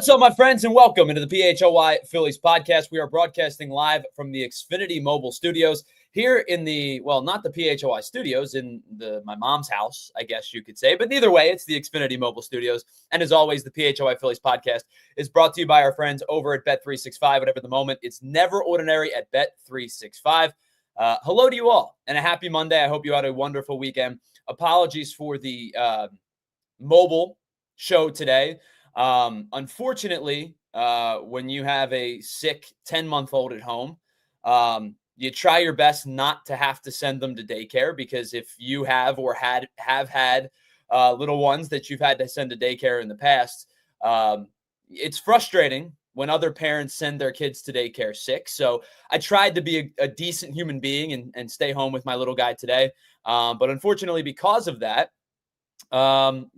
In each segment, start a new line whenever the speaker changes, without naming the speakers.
What's up, my friends, and welcome into the PHLY Phillies podcast. We are broadcasting live from the Xfinity mobile studios here in not the PHLY studios, in my mom's house, I guess you could say. But either way, it's the Xfinity mobile studios. And as always, the PHLY Phillies podcast is brought to you by our friends over at Bet365. Whatever the moment, it's never ordinary at Bet365. Hello to you all, and a happy Monday. I hope you had a wonderful weekend. Apologies for the mobile show today. Unfortunately, when you have a sick 10-month-old at home, you try your best not to have to send them to daycare, because if you have or have had little ones that you've had to send to daycare in the past, it's frustrating when other parents send their kids to daycare sick. So I tried to be a decent human being and stay home with my little guy today. But unfortunately, because of that,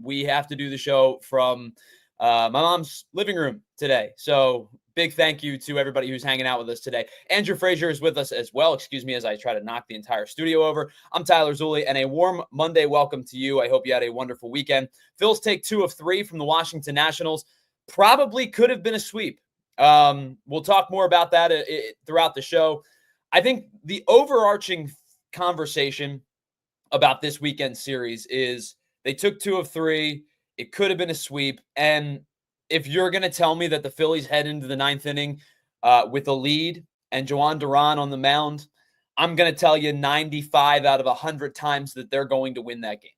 we have to do the show from my mom's living room today. So big thank you to everybody who's hanging out with us today. Andrew Frasier is with us as well. Excuse me as I try to knock the entire studio over. I'm Tyler Zulli, and a warm Monday welcome to you. I hope you had a wonderful weekend. Phils take 2 of 3 from the Washington Nationals. Probably could have been a sweep. We'll talk more about that throughout the show. I think the overarching conversation about this weekend series is they took 2 of 3. It could have been a sweep. And if you're going to tell me that the Phillies head into the 9th inning with a lead and Jhoan Duran on the mound, I'm going to tell you 95 out of 100 times that they're going to win that game.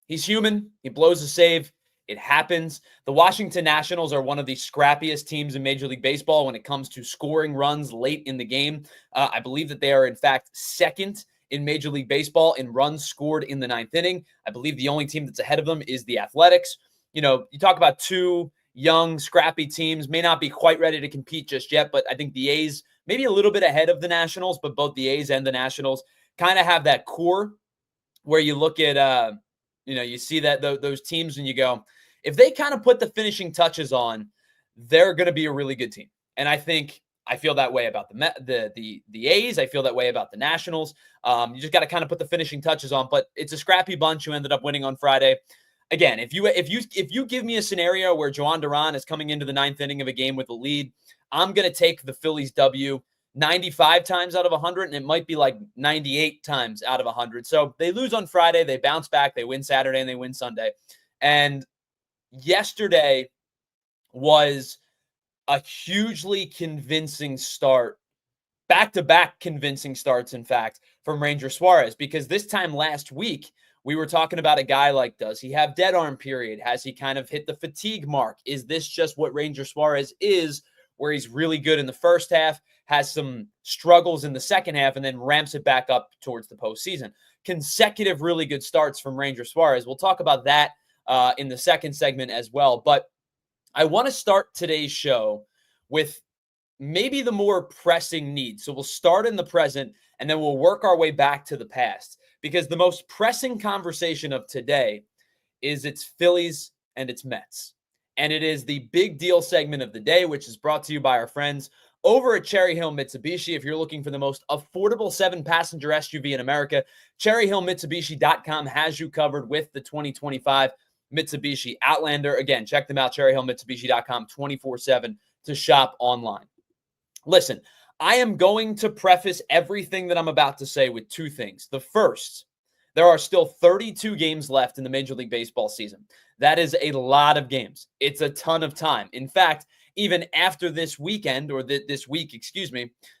He's human. He blows a save. It happens. The Washington Nationals are one of the scrappiest teams in Major League Baseball when it comes to scoring runs late in the game. I believe that they are, in fact, second in Major League Baseball in runs scored in the 9th inning. I believe the only team that's ahead of them is the Athletics. You know, you talk about 2 young, scrappy teams, may not be quite ready to compete just yet, but I think the A's maybe a little bit ahead of the Nationals, but both the A's and the Nationals kind of have that core where you look at, you see that those teams and you go, if they kind of put the finishing touches on, they're going to be a really good team. And I feel that way about the A's. I feel that way about the Nationals. You just got to kind of put the finishing touches on, but it's a scrappy bunch who ended up winning on Friday. Again, if you give me a scenario where Jhoan Duran is coming into the 9th inning of a game with a lead, I'm going to take the Phillies W 95 times out of 100, and it might be like 98 times out of 100. So they lose on Friday, they bounce back, they win Saturday, and they win Sunday. And yesterday was a hugely convincing start, back-to-back convincing starts, in fact, from Ranger Suarez, because this time last week, we were talking about a guy like, does he have dead arm period? Has he kind of hit the fatigue mark? Is this just what Ranger Suarez is, where he's really good in the first half, has some struggles in the second half, and then ramps it back up towards the postseason? Consecutive really good starts from Ranger Suarez. We'll talk about that in the second segment as well, but I want to start today's show with maybe the more pressing need. So we'll start in the present, and then we'll work our way back to the past, because the most pressing conversation of today is it's Phillies and it's Mets. And it is the big deal segment of the day, which is brought to you by our friends over at Cherry Hill Mitsubishi. If you're looking for the most affordable 7-passenger SUV in America, CherryHillMitsubishi.com has you covered with the 2025 Mitsubishi Outlander. Again, check them out, CherryHillMitsubishi.com, 24/7 to shop online. Listen, I am going to preface everything that I'm about to say with 2 things. The first, there are still 32 games left in the Major League Baseball season. That is a lot of games. It's a ton of time. In fact, even after this weekend, or this week,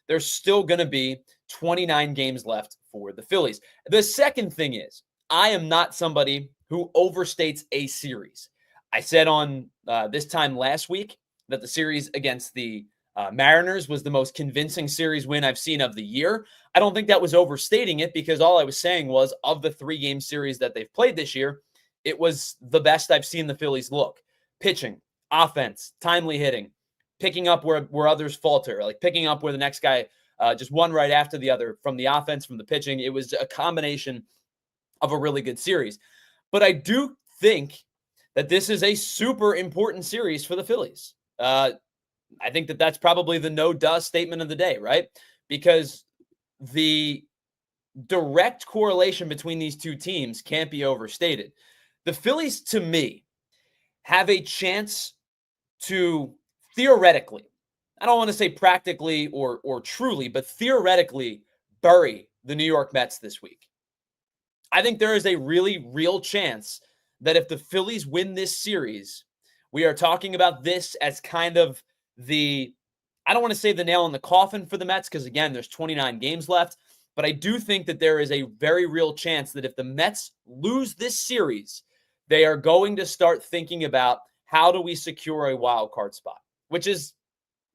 there's still going to be 29 games left for the Phillies. The second thing is, I am not somebody who overstates a series. I said on this time last week that the series against the Mariners was the most convincing series win I've seen of the year. I don't think that was overstating it, because all I was saying was, of the 3-game series that they've played this year, it was the best I've seen the Phillies look. Pitching, offense, timely hitting, picking up where others falter, like picking up where the next guy just one right after the other, from the offense, from the pitching. It was a combination of a really good series. But I do think that this is a super important series for the Phillies. I think that that's probably the no-duh statement of the day, right? Because the direct correlation between these two teams can't be overstated. The Phillies, to me, have a chance to theoretically, I don't want to say practically or truly, but theoretically bury the New York Mets this week. I think there is a really real chance that if the Phillies win this series, we are talking about this as kind of I don't want to say the nail in the coffin for the Mets because, again, there's 29 games left. But I do think that there is a very real chance that if the Mets lose this series, they are going to start thinking about how do we secure a wild card spot, which is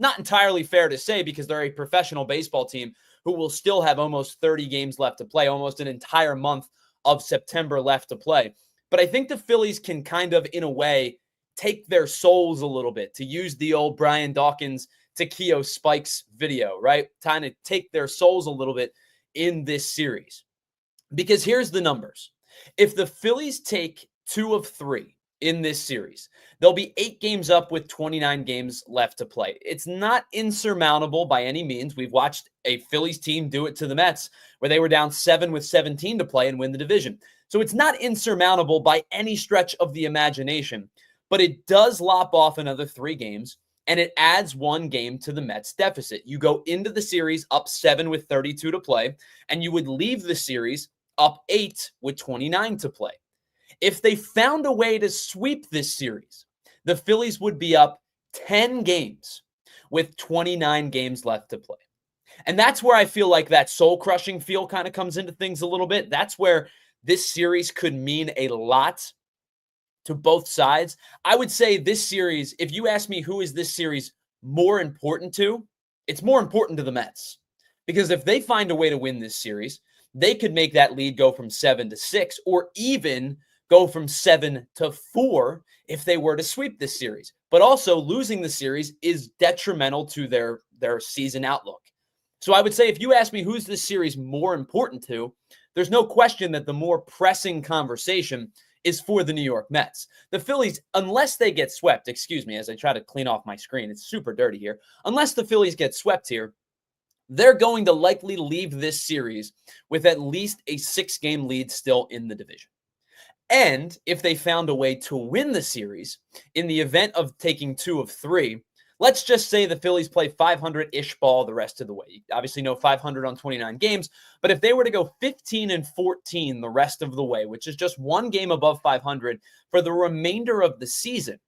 not entirely fair to say because they're a professional baseball team who will still have almost 30 games left to play, almost an entire month of September left to play. But I think the Phillies can kind of, in a way, take their souls a little bit, to use the old Brian Dawkins Taquio Spikes video, right? Trying to take their souls a little bit in this series. Because here's the numbers. If the Phillies take 2 of 3 in this series, they'll be 8 games up with 29 games left to play. It's not insurmountable by any means. We've watched a Phillies team do it to the Mets where they were down 7 with 17 to play and win the division. So it's not insurmountable by any stretch of the imagination, but it does lop off another 3 games. And it adds 1 game to the Mets deficit. You go into the series up 7 with 32 to play, and you would leave the series up 8 with 29 to play. If they found a way to sweep this series, the Phillies would be up 10 games with 29 games left to play. And that's where I feel like that soul-crushing feel kind of comes into things a little bit. That's where this series could mean a lot to both sides. I would say this series, if you ask me who is this series more important to, it's more important to the Mets. Because if they find a way to win this series, they could make that lead go from 7 to 6 or even go from 7 to 4 if they were to sweep this series. But also losing the series is detrimental to their season outlook. So I would say if you ask me who's this series more important to, there's no question that the more pressing conversation is for the New York Mets. The Phillies, unless they get swept, as I try to clean off my screen, it's super dirty here. Unless the Phillies get swept here, they're going to likely leave this series with at least a 6-game lead still in the division. And if they found a way to win the series, in the event of taking 2 of 3, let's just say the Phillies play 500-ish ball the rest of the way. You obviously know 500 on 29 games, but if they were to go 15-14 the rest of the way, which is just 1 game above 500 for the remainder of the season,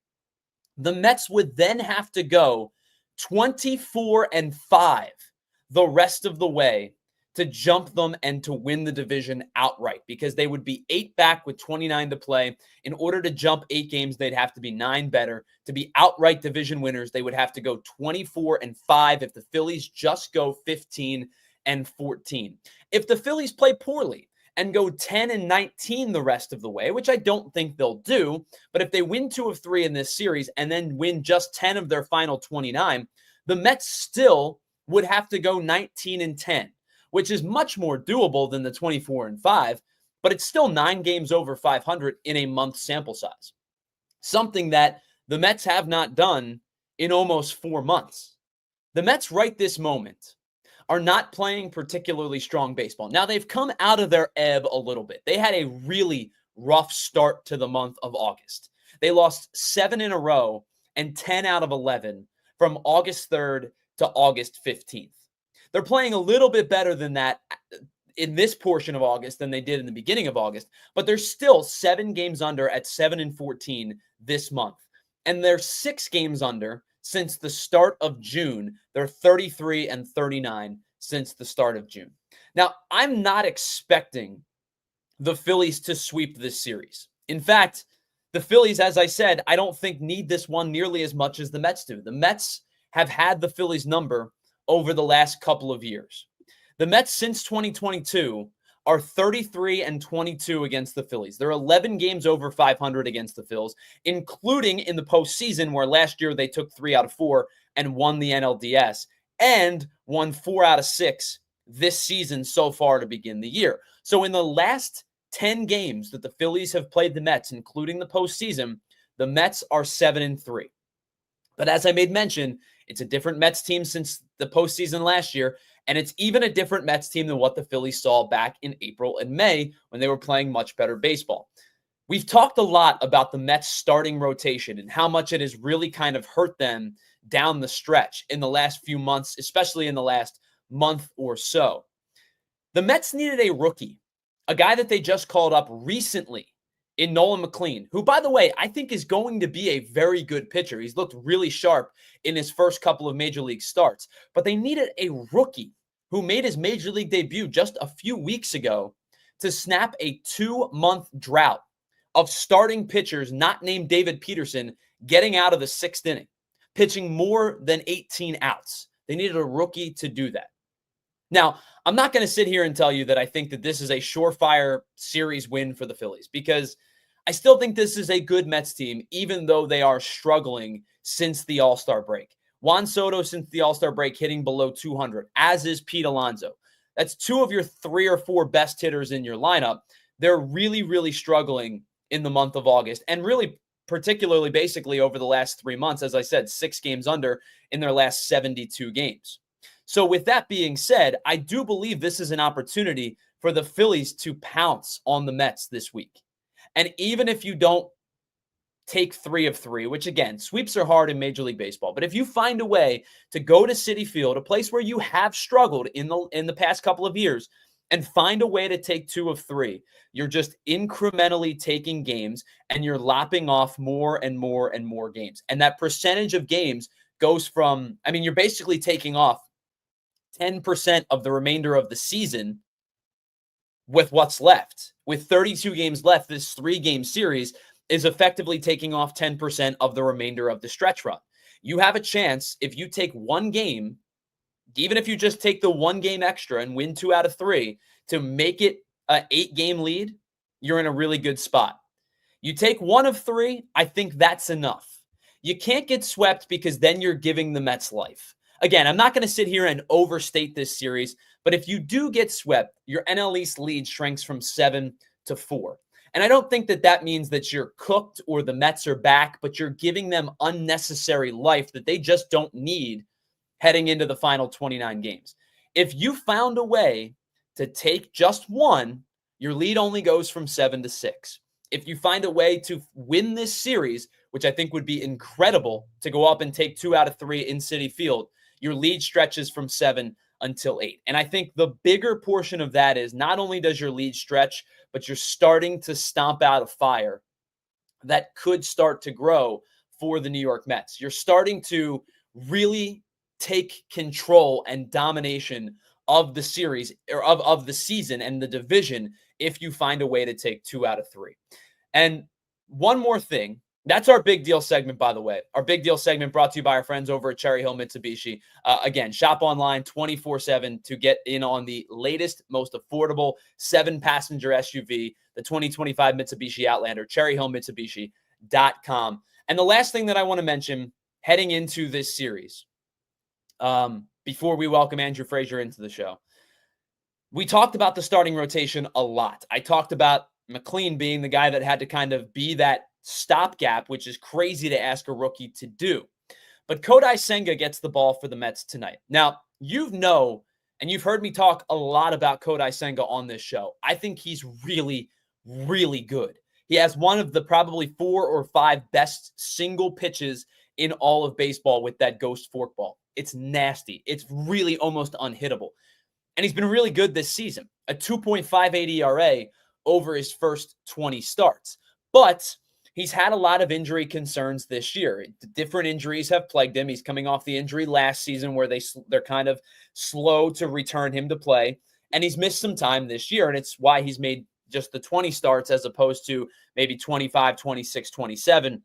the Mets would then have to go 24-5 the rest of the way to jump them and to win the division outright, because they would be 8 back with 29 to play. In order to jump 8 games, they'd have to be 9 better. To be outright division winners, they would have to go 24-5 if the Phillies just go 15-14. If the Phillies play poorly and go 10-19 the rest of the way, which I don't think they'll do, but if they win 2 of 3 in this series and then win just 10 of their final 29, the Mets still would have to go 19-10. Which is much more doable than the 24-5, but it's still 9 games over 500 in a month sample size. Something that the Mets have not done in almost 4 months. The Mets right this moment are not playing particularly strong baseball. Now, they've come out of their ebb a little bit. They had a really rough start to the month of August. They lost 7 in a row and 10 out of 11 from August 3rd to August 15th. They're playing a little bit better than that in this portion of August than they did in the beginning of August, but they're still 7 games under at 7-14 this month. And they're 6 games under since the start of June. They're 33-39 since the start of June. Now, I'm not expecting the Phillies to sweep this series. In fact, the Phillies, as I said, I don't think need this one nearly as much as the Mets do. The Mets have had the Phillies number over the last couple of years. The Mets since 2022 are 33-22 against the Phillies. They're 11 games over 500 against the Phils, including in the postseason where last year they took 3 out of 4 and won the NLDS and won 4 out of 6 this season so far to begin the year. So in the last 10 games that the Phillies have played the Mets, including the postseason, the Mets are 7-3. But as I made mention, it's a different Mets team since the postseason last year, and it's even a different Mets team than what the Phillies saw back in April and May when they were playing much better baseball. We've talked a lot about the Mets starting rotation and how much it has really kind of hurt them down the stretch in the last few months, especially in the last month or so. The Mets needed a rookie, a guy that they just called up recently in Nolan McLean, who, by the way, I think is going to be a very good pitcher. He's looked really sharp in his first couple of major league starts, but they needed a rookie who made his major league debut just a few weeks ago to snap a 2-month drought of starting pitchers not named David Peterson getting out of the 6th inning, pitching more than 18 outs. They needed a rookie to do that. Now, I'm not going to sit here and tell you that I think that this is a surefire series win for the Phillies, because I still think this is a good Mets team, even though they are struggling since the All-Star break. Juan Soto, since the All-Star break, hitting below 200, as is Pete Alonso. That's 2 of your 3 or 4 best hitters in your lineup. They're really, really struggling in the month of August, and really particularly basically over the last 3 months. As I said, 6 games under in their last 72 games. So with that being said, I do believe this is an opportunity for the Phillies to pounce on the Mets this week. And even if you don't take 3 of 3, which again, sweeps are hard in Major League Baseball, but if you find a way to go to Citi Field, a place where you have struggled in the past couple of years, and find a way to take 2 of 3, you're just incrementally taking games and you're lopping off more and more and more games. And that percentage of games goes from, you're basically taking off 10% of the remainder of the season with what's left. With 32 games left, this 3-game series is effectively taking off 10% of the remainder of the stretch run. You have a chance, if you take 1 game, even if you just take the 1 game extra and win 2 out of 3, to make it an 8-game lead, you're in a really good spot. You take 1 of 3, I think that's enough. You can't get swept, because then you're giving the Mets life. Again, I'm not going to sit here and overstate this series, but if you do get swept, your NL East lead shrinks from 7 to 4. And I don't think that that means that you're cooked or the Mets are back, but you're giving them unnecessary life that they just don't need heading into the final 29 games. If you found a way to take just 1, your lead only goes from 7 to 6. If you find a way to win this series, which I think would be incredible, to go up and take 2 out of 3 in Citi Field, your lead stretches from 7 until 8. And I think the bigger portion of that is not only does your lead stretch, but you're starting to stomp out a fire that could start to grow for the New York Mets. You're starting to really take control and domination of the series, or of the season and the division, if you find a way to take 2 out of 3. And one more thing. That's our big deal segment, by the way. Our big deal segment brought to you by our friends over at Cherry Hill Mitsubishi. Again, shop online 24/7 to get in on the latest, most affordable 7-passenger SUV, the 2025 Mitsubishi Outlander, cherryhillmitsubishi.com. And the last thing that I want to mention heading into this series, before we welcome Andrew Frasier into the show, we talked about the starting rotation a lot. I talked about McLean being the guy that had to kind of be that stopgap, which is crazy to ask a rookie to do. But Kodai Senga gets the ball for the Mets tonight. Now, you've heard me talk a lot about Kodai Senga on this show. I think he's really, really good. He has one of the probably 4 or 5 best single pitches in all of baseball with that ghost forkball. It's nasty. It's really almost unhittable. And he's been really good this season. A 2.58 ERA over his first 20 starts. But he's had a lot of injury concerns this year. Different injuries have plagued him. He's coming off the injury last season where they're kind of slow to return him to play. And he's missed some time this year. And it's why he's made just the 20 starts as opposed to maybe 25, 26, 27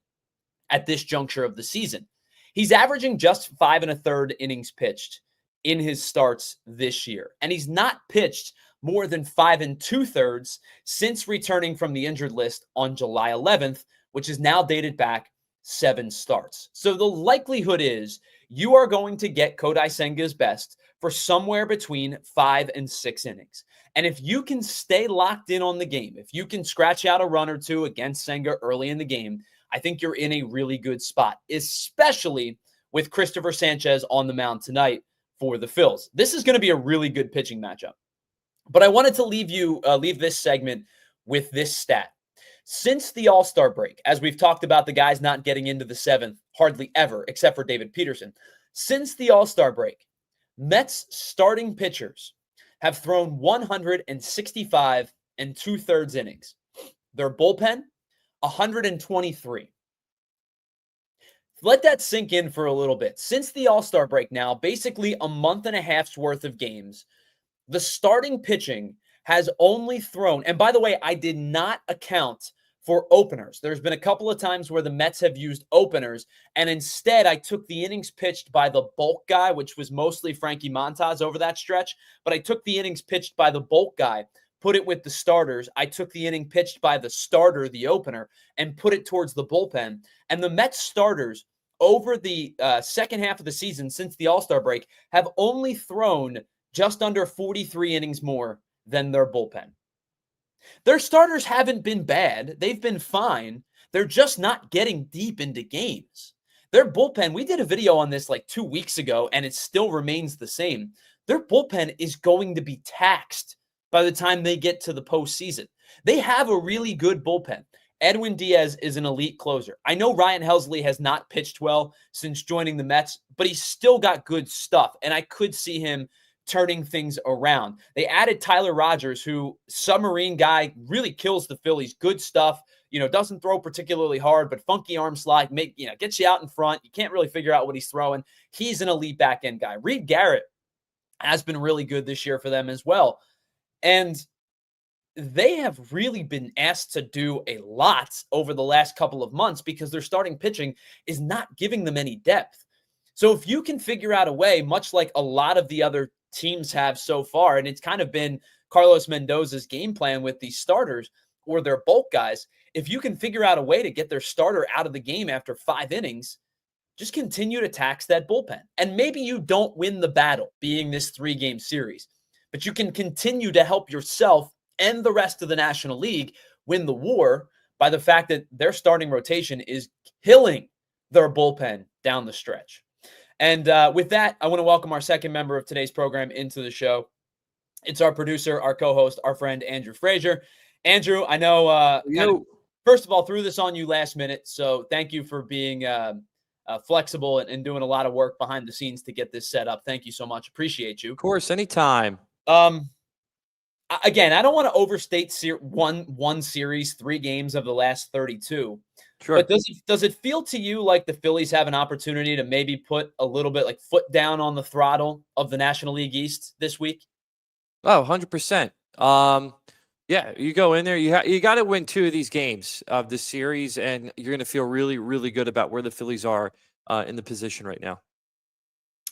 at this juncture of the season. He's averaging just 5 1/3 innings pitched in his starts this year. And he's not pitched more than 5 2/3 since returning from the injured list on July 11th, which is now dated back 7 starts. So the likelihood is you are going to get Kodai Senga's best for somewhere between 5 and 6 innings. And if you can stay locked in on the game, if you can scratch out a run or 2 against Senga early in the game, I think you're in a really good spot, especially with Christopher Sanchez on the mound tonight for the Phils. This is going to be a really good pitching matchup. But I wanted to leave this segment with this stat. Since the All-Star break, as we've talked about the guys not getting into the seventh hardly ever, except for David Peterson. Since the All-Star break, Mets starting pitchers have thrown 165 and 2/3 innings. Their bullpen, 123. Let that sink in for a little bit. Since the All-Star break now, basically a month and a half's worth of games, the starting pitching has only thrown, and by the way, I did not account for openers. There's been a couple of times where the Mets have used openers, and instead I took the innings pitched by the bulk guy, which was mostly Frankie Montas over that stretch, but I took the innings pitched by the bulk guy, put it with the starters. I took the inning pitched by the starter, the opener, and put it towards the bullpen. And the Mets starters over the second half of the season since the All-Star break have only thrown just under 43 innings more than their bullpen. Their starters haven't been bad. They've been fine. They're just not getting deep into games. Their bullpen, we did a video on this like 2 weeks ago, and it still remains the same. Their bullpen is going to be taxed by the time they get to the postseason. They have a really good bullpen. Edwin Diaz is an elite closer. I know Ryan Helsley has not pitched well since joining the Mets, but he's still got good stuff, and I could see him turning things around. They added Tyler Rogers, who submarine guy, really kills the Phillies. Good stuff. Doesn't throw particularly hard, but funky arm slide, gets you out in front. You can't really figure out what he's throwing. He's an elite back end guy. Reed Garrett has been really good this year for them as well. And they have really been asked to do a lot over the last couple of months because their starting pitching is not giving them any depth. So if you can figure out a way, much like a lot of the other teams have so far, and it's kind of been Carlos Mendoza's game plan with these starters or their bulk guys, if you can figure out a way to get their starter out of the game after 5 innings, just continue to tax that bullpen. And maybe you don't win the battle being this 3-game series, but you can continue to help yourself and the rest of the National League win the war by the fact that their starting rotation is killing their bullpen down the stretch. And with that, I want to welcome our second member of today's program into the show. It's our producer, our co-host, our friend, Andrew Frasier. Andrew, I know, first of all, threw this on you last minute, so thank you for being flexible and doing a lot of work behind the scenes to get this set up. Thank you so much. Appreciate you.
Of course, anytime.
Again, I don't want to overstate one series, 3 games of the last 32.
Sure.
But does it feel to you like the Phillies have an opportunity to maybe put a little bit like foot down on the throttle of the National League East this week?
Oh, 100%. Yeah, you go in there, you got to win 2 of these games of the series, and you're going to feel really, really good about where the Phillies are in the position right now.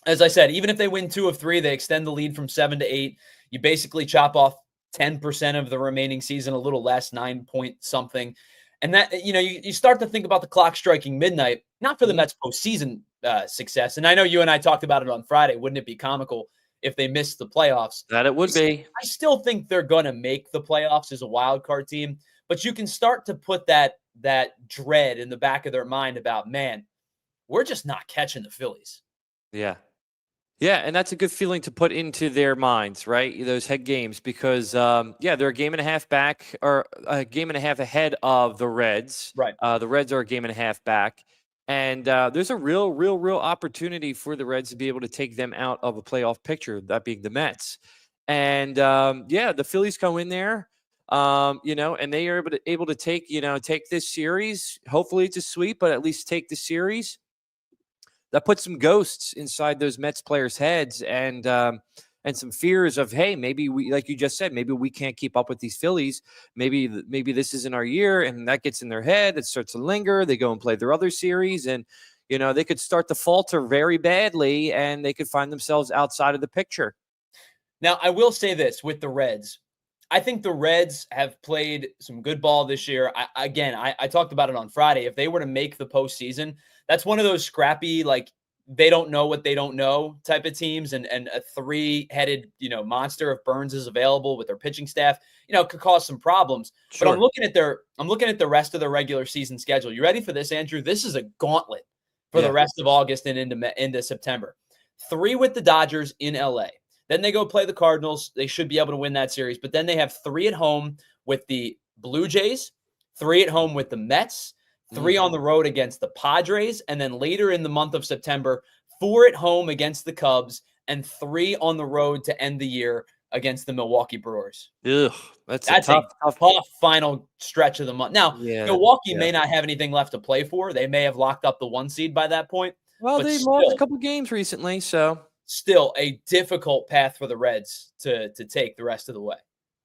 As I said, even if they win 2 of 3, they extend the lead from 7 to 8. You basically chop off 10% of the remaining season, a little less, 9 point something. And that, you start to think about the clock striking midnight, not for the Mets postseason success. And I know you and I talked about it on Friday. Wouldn't it be comical if they missed the playoffs?
That it would be.
I still think they're going to make the playoffs as a wild card team, but you can start to put that dread in the back of their mind about, man, we're just not catching the Phillies.
Yeah. Yeah, and that's a good feeling to put into their minds, right? Those head games, because they're a game and a half back, or a game and a half ahead of the Reds.
Right.
The Reds are a game and a half back, and there's a real opportunity for the Reds to be able to take them out of a playoff picture, that being the Mets. And the Phillies go in there, and they are able to take this series. Hopefully, it's a sweep, but at least take the series. That puts some ghosts inside those Mets players' heads, and some fears of, hey, maybe we, like you just said, maybe we can't keep up with these Phillies. Maybe this isn't our year, and that gets in their head. It starts to linger. They go and play their other series, and they could start to falter very badly, and they could find themselves outside of the picture.
Now, I will say this with the Reds. I think the Reds have played some good ball this year. I talked about it on Friday. If they were to make the postseason, that's one of those scrappy, like, they don't know what they don't know type of teams, and a 3-headed, monster if Burns is available with their pitching staff, could cause some problems.
Sure.
But I'm looking at the rest of the regular season schedule. You ready for this, Andrew? This is a gauntlet for the rest of August and into September. 3 with the Dodgers in LA. Then they go play the Cardinals. They should be able to win that series. But then they have 3 at home with the Blue Jays, 3 at home with the Mets, 3 on the road against the Padres, and then later in the month of September, 4 at home against the Cubs, and 3 on the road to end the year against the Milwaukee Brewers.
Ugh, that's a
That's a
tough.
tough final stretch of the month. Now,
Yeah,
Milwaukee
yeah.
may not have anything left to play for. They may have locked up the 1 seed by that point,
Well,
but
they lost a couple games recently, so
still a difficult path for the Reds to take the rest of the way.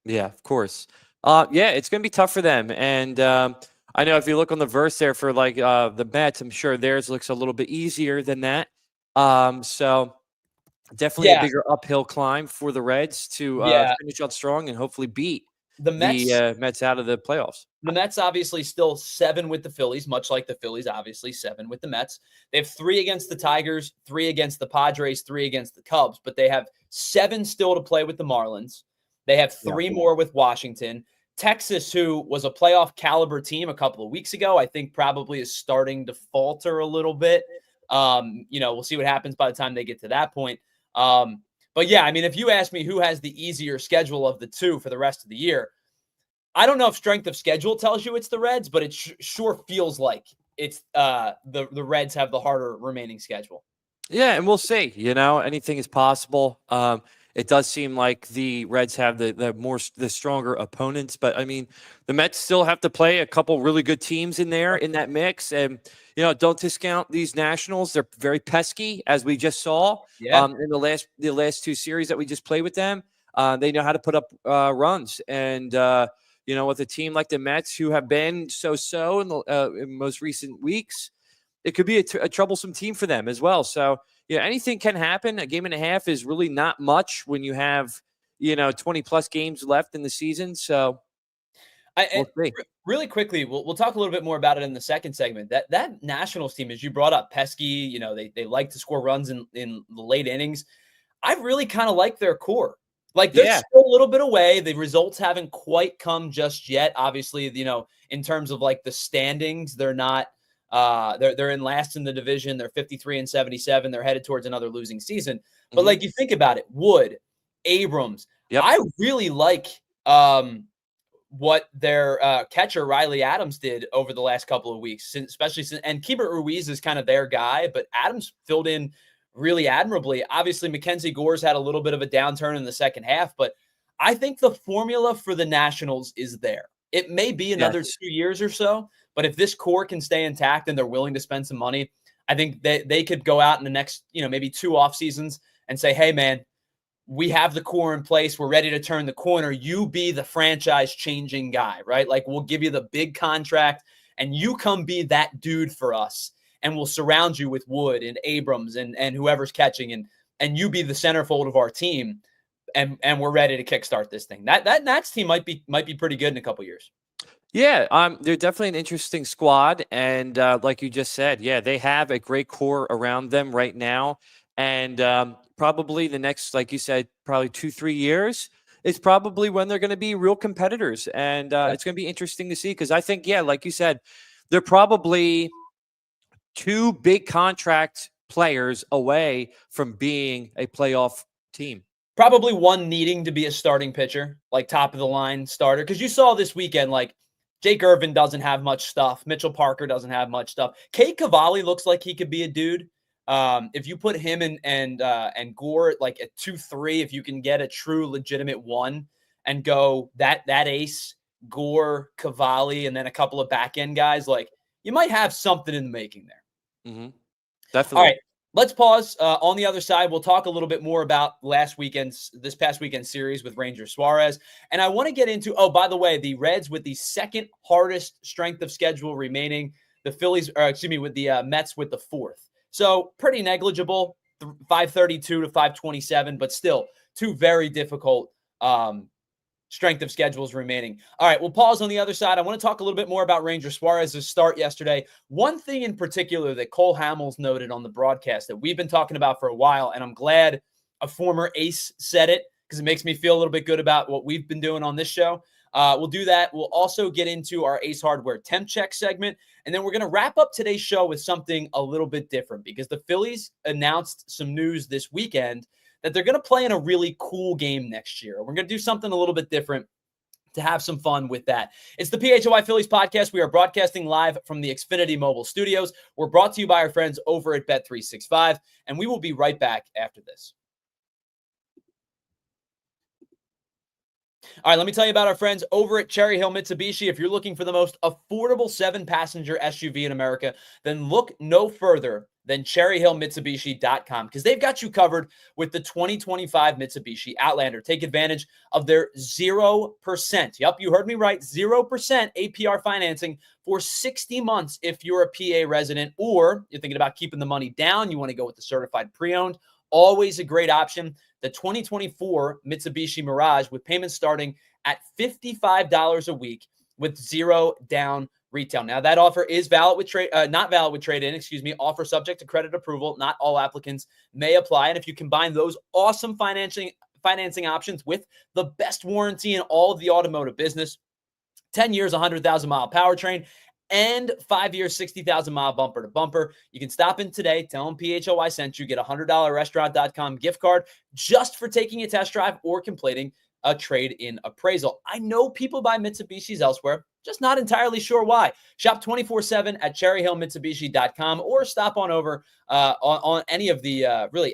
yeah, of course. Yeah, it's going to be tough for them. And I know if you look on the verse there for like the Mets, I'm sure theirs looks a little bit easier than that. So definitely a
Yeah,
bigger uphill climb for the Reds to
yeah.
finish out strong and hopefully beat
The Mets,
the Mets out of the playoffs.
the Mets obviously still 7 with the Phillies, much like the Phillies, obviously 7 with the Mets. They have 3 against the Tigers, 3 against the Padres, 3 against the Cubs, but they have 7 still to play with the Marlins. They have 3 more with Washington. Texas, who was a playoff caliber team a couple of weeks ago, I think probably is starting to falter a little bit. We'll see what happens by the time they get to that point. But yeah, I mean, if you ask me who has the easier schedule of the two for the rest of the year, I don't know if strength of schedule tells you it's the Reds, but it sure feels like it's the Reds have the harder remaining schedule.
Yeah, and we'll see. Anything is possible. It does seem like the Reds have the stronger opponents, but I mean, the Mets still have to play a couple really good teams in there in that mix, and don't discount these Nationals. They're very pesky, as we just saw.
Yeah.
In the last 2 series that we just played with them, they know how to put up runs, and with a team like the Mets, who have been so in the in most recent weeks, it could be a troublesome team for them as well. So, anything can happen. A game and a half is really not much when you have, 20 plus games left in the season. So, we'll see.
Really quickly, we'll talk a little bit more about it in the second segment. That Nationals team, as you brought up, pesky. They like to score runs in the late innings. I really kind of like their core. Like, they're still a little bit away. The results haven't quite come just yet. Obviously, in terms of like the standings, they're not. They're in last in the division. They're 53-77. They're headed towards another losing season. But like, you think about it, Wood, Abrams.
Yep.
I really like what their catcher Riley Adams did over the last couple of weeks, especially since, and Keibert Ruiz is kind of their guy, but Adams filled in really admirably. Obviously, Mackenzie Gore's had a little bit of a downturn in the second half, but I think the formula for the Nationals is there. It may be another 2 years or so, but if this core can stay intact and they're willing to spend some money, I think they could go out in the next, maybe 2 off seasons and say, hey, man, we have the core in place. We're ready to turn the corner. You be the franchise changing guy, right? Like, we'll give you the big contract and you come be that dude for us. And we'll surround you with Wood and Abrams and whoever's catching and you be the centerfold of our team. And we're ready to kickstart this thing. That Nats team might be pretty good in a couple years.
Yeah, they're definitely an interesting squad, and like you just said, they have a great core around them right now, and probably the next, like you said, probably 2-3 years is probably when they're going to be real competitors, and it's going to be interesting to see because I think, like you said, they're probably 2 big contract players away from being a playoff team.
Probably one needing to be a starting pitcher, like top of the line starter. Because you saw this weekend, like, Jake Irvin doesn't have much stuff. Mitchell Parker doesn't have much stuff. Cade Cavalli looks like he could be a dude. If you put him and Gore like at 2-3, if you can get a true legitimate 1 and go that ace, Gore, Cavalli, and then a couple of back end guys, like, you might have something in the making there.
Definitely.
All right. Let's pause. On the other side, we'll talk a little bit more about this past weekend's series with Ranger Suarez. And I want to get into, by the way, the Reds with the second hardest strength of schedule remaining, the Phillies, with the Mets with the 4th. So pretty negligible, 532 to 527, but still 2 very difficult strength of schedules remaining. All right, we'll pause on the other side. I want to talk a little bit more about Ranger Suarez's start yesterday. One thing in particular that Cole Hamels noted on the broadcast that we've been talking about for a while, and I'm glad a former ace said it because it makes me feel a little bit good about what we've been doing on this show. We'll do that. We'll also get into our Ace Hardware temp check segment, and then we're going to wrap up today's show with something a little bit different because the Phillies announced some news this weekend that they're going to play in a really cool game next year. We're going to do something a little bit different to have some fun with that. It's the PHLY Phillies podcast. We are broadcasting live from the Xfinity mobile studios. We're brought to you by our friends over at Bet365, and we will be right back after this. All right, let me tell you about our friends over at Cherry Hill Mitsubishi. If you're looking for the most affordable 7-passenger SUV in America, then look no further than cherryhillmitsubishi.com, because they've got you covered with the 2025 Mitsubishi Outlander. Take advantage of their 0%. Yep, you heard me right. 0% APR financing for 60 months if you're a PA resident, or you're thinking about keeping the money down. You want to go with the certified pre-owned. Always a great option. The 2024 Mitsubishi Mirage with payments starting at $55 a week with 0 down retail. Now, that offer is valid with not valid with trade-in, offer subject to credit approval. Not all applicants may apply. And if you combine those awesome financing options with the best warranty in all of the automotive business, 10 years, 100,000-mile powertrain, and 5 years, 60,000-mile bumper to bumper. You can stop in today. Tell them PHLY sent you. Get a $100 restaurant.com gift card just for taking a test drive or completing a trade-in appraisal. I know people buy Mitsubishis elsewhere, just not entirely sure why. Shop 24/7 at cherryhillmitsubishi.com or stop on over on any of the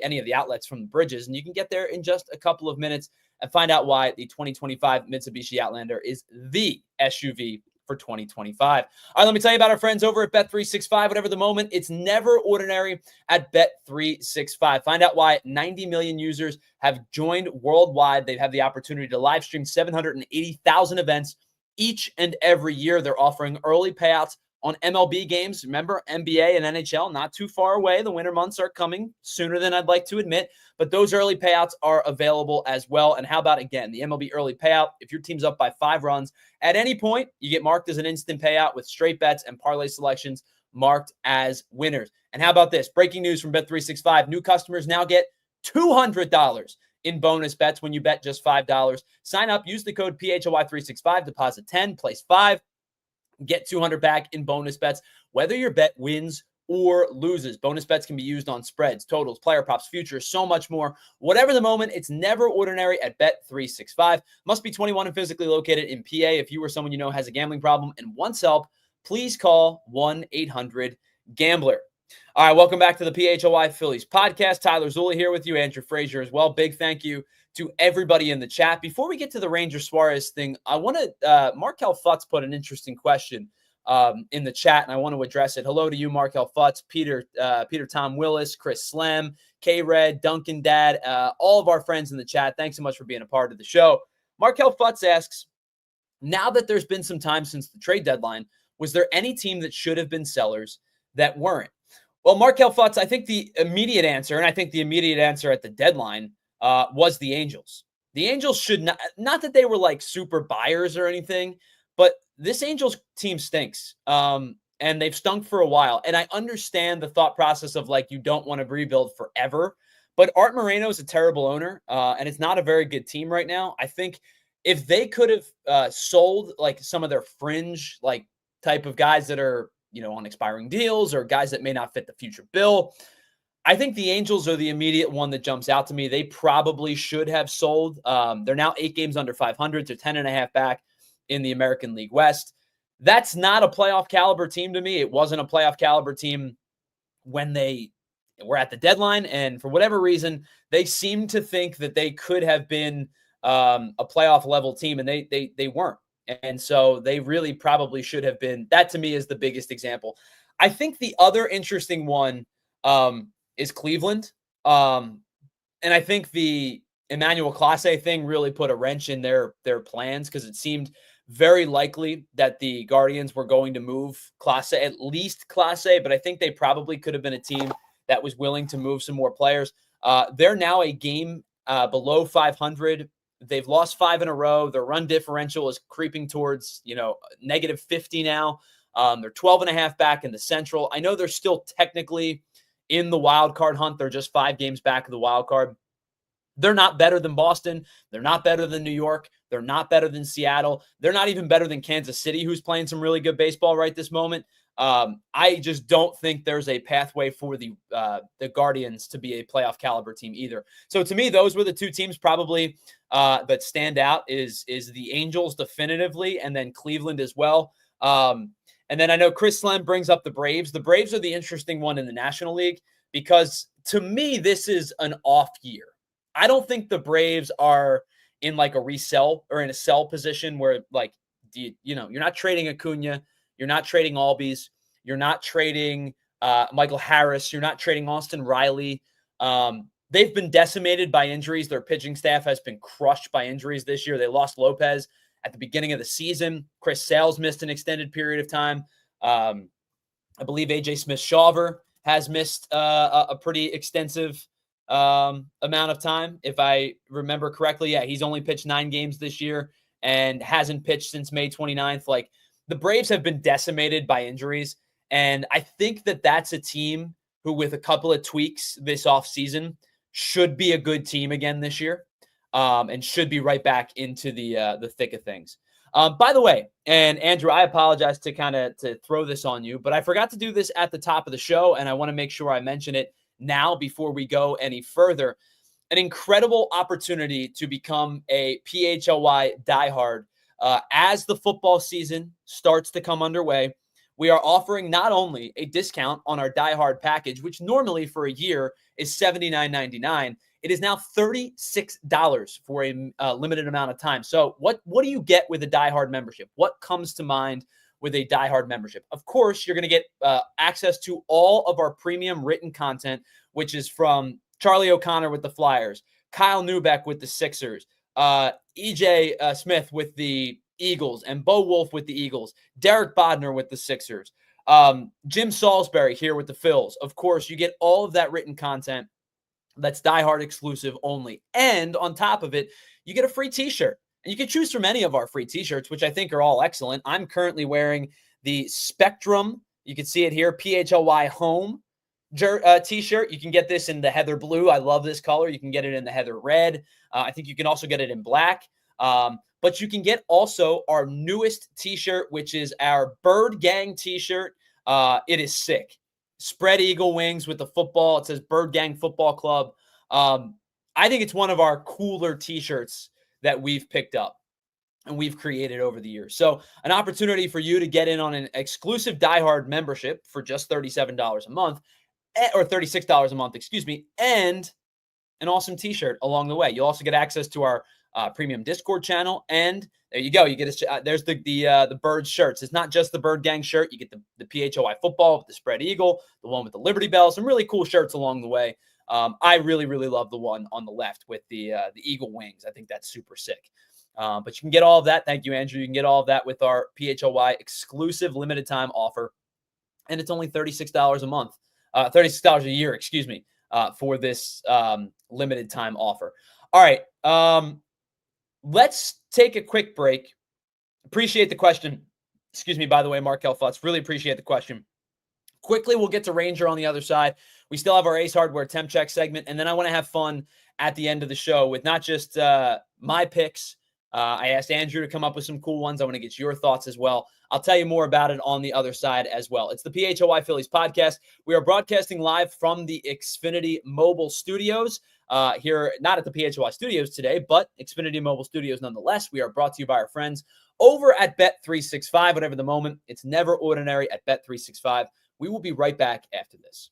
any of the outlets from the bridges, and you can get there in just a couple of minutes and find out why the 2025 Mitsubishi Outlander is the SUV for 2025. All right, let me tell you about our friends over at Bet365. Whatever the moment, it's never ordinary at Bet365. Find out why 90 million users have joined worldwide. They have the opportunity to live stream 780,000 events each and every year. They're offering early payouts on MLB games. Remember, NBA and NHL, not too far away. The winter months are coming sooner than I'd like to admit, but those early payouts are available as well. And how about, again, the MLB early payout? If your team's up by 5 runs at any point, you get marked as an instant payout with straight bets and parlay selections marked as winners. And how about this? Breaking news from Bet365. New customers now get $200 in bonus bets when you bet just $5. Sign up, use the code PHLY365, deposit 10, place 5. Get 200 back in bonus bets, whether your bet wins or loses. Bonus bets can be used on spreads, totals, player props, futures, so much more. Whatever the moment, it's never ordinary at Bet365. Must be 21 and physically located in PA. If you or someone you know has a gambling problem and wants help, please call 1-800-GAMBLER. All right, welcome back to the PHLY Phillies podcast. Tyler Zulli here with you, Andrew Frasier as well. Big thank you to everybody in the chat. Before we get to the Ranger Suarez thing, I want to, Markel Futz put an interesting question in the chat, and I want to address it. Hello to you, Markel Futz, Peter Tom Willis, Chris Slem, K-Red, Duncan Dad, all of our friends in the chat. Thanks so much for being a part of the show. Markel Futz asks, now that there's been some time since the trade deadline, was there any team that should have been sellers that weren't? Well, Markel Futz, I think the immediate answer, and I think the immediate answer at the deadline, was the Angels. The Angels should not that they were like super buyers or anything, but this Angels team stinks. And they've stunk for a while. And I understand the thought process of like, you don't want to rebuild forever, but Art Moreno is a terrible owner. And it's not a very good team right now. I think if they could have sold like some of their fringe, like type of guys that are, on expiring deals or guys that may not fit the future bill, I think the Angels are the immediate one that jumps out to me. They probably should have sold. They're now 8 games under 500. They're 10.5 back in the American League West. That's not a playoff caliber team to me. It wasn't a playoff caliber team when they were at the deadline. And for whatever reason, they seemed to think that they could have been a playoff level team, and they weren't. And so they really probably should have been. That to me is the biggest example. I think the other interesting one is Cleveland. And I think the Emmanuel Clase thing really put a wrench in their plans, because it seemed very likely that the Guardians were going to move Clase, at least Clase, but I think they probably could have been a team that was willing to move some more players. They're now a game below 500. They've lost 5 in a row. Their run differential is creeping towards, negative 50 now. They're 12.5 back in the Central. I know they're still technically in the wild card hunt. They're just 5 games back of the wild card. They're not better than Boston. They're not better than New York. They're not better than Seattle. They're not even better than Kansas City, who's playing some really good baseball right this moment. I just don't think there's a pathway for the Guardians to be a playoff caliber team either. So to me, those were the two teams probably that stand out is the Angels definitively, and then Cleveland as well. And then I know Chris Slem brings up the Braves. The Braves are the interesting one in the National League because to me, this is an off year. I don't think the Braves are in like a resell or in a sell position where like, you're not trading Acuna. You're not trading Albies. You're not trading Michael Harris. You're not trading Austin Riley. They've been decimated by injuries. Their pitching staff has been crushed by injuries this year. They lost Lopez at the beginning of the season. Chris Sales missed an extended period of time. I believe A.J. Smith-Shawver has missed a pretty extensive amount of time. If I remember correctly, yeah, he's only pitched 9 games this year and hasn't pitched since May 29th. Like, the Braves have been decimated by injuries, and I think that that's a team who, with a couple of tweaks this offseason, should be a good team again this year, and should be right back into the thick of things. By the way, and Andrew, I apologize to throw this on you, but I forgot to do this at the top of the show, and I want to make sure I mention it now before we go any further. An incredible opportunity to become a PHLY diehard. As the football season starts to come underway, we are offering not only a discount on our diehard package, which normally for a year is $79.99. It is now $36 for a limited amount of time. So what do you get with a diehard membership? What comes to mind with a diehard membership? Of course, you're going to get access to all of our premium written content, which is from Charlie O'Connor with the Flyers, Kyle Neubeck with the Sixers, E.J. Smith with the Eagles, and Bo Wolf with the Eagles, Derek Bodner with the Sixers, Jim Salisbury here with the Phils. Of course, you get all of that written content that's diehard exclusive only. And on top of it, you get a free t-shirt. And you can choose from any of our free t-shirts, which I think are all excellent. I'm currently wearing the Spectrum, you can see it here, PHLY Home t-shirt. You can get this in the heather blue. I love this color. You can get it in the heather red. I think you can also get it in black. But you can get also our newest t-shirt, which is our Bird Gang t-shirt. It is sick. Spread eagle wings with the football. It says Bird Gang Football Club. I think it's one of our cooler t-shirts that we've picked up and we've created over the years. So an opportunity for you to get in on an exclusive diehard membership for just $37 a month, or $36 a month, excuse me, and an awesome t-shirt along the way. You'll also get access to our premium Discord channel, and there you go. You get there's the Bird shirts. It's not just the Bird Gang shirt. You get the PHLY football with the spread eagle, the one with the Liberty Bell, some really cool shirts along the way. I really, really love the one on the left with the eagle wings. I think that's super sick. But you can get all of that. Thank you, Andrew. You can get all of that with our PHLY exclusive limited time offer, and it's only $36 a month, $36 a year, excuse me, for this limited time offer. All right. Let's take a quick break. Appreciate the question. Excuse me, by the way, Markel Futz. Really appreciate the question. Quickly, we'll get to Ranger on the other side. We still have our Ace Hardware Temp Check segment, and then I want to have fun at the end of the show with not just my picks. I asked Andrew to come up with some cool ones. I want to get your thoughts as well. I'll tell you more about it on the other side as well. It's the PHLY Phillies podcast. We are broadcasting live from the Xfinity Mobile Studios here, not at the PHLY Studios today, but Xfinity Mobile Studios nonetheless. We are brought to you by our friends over at Bet365. Whatever the moment, it's never ordinary at Bet365. We will be right back after this.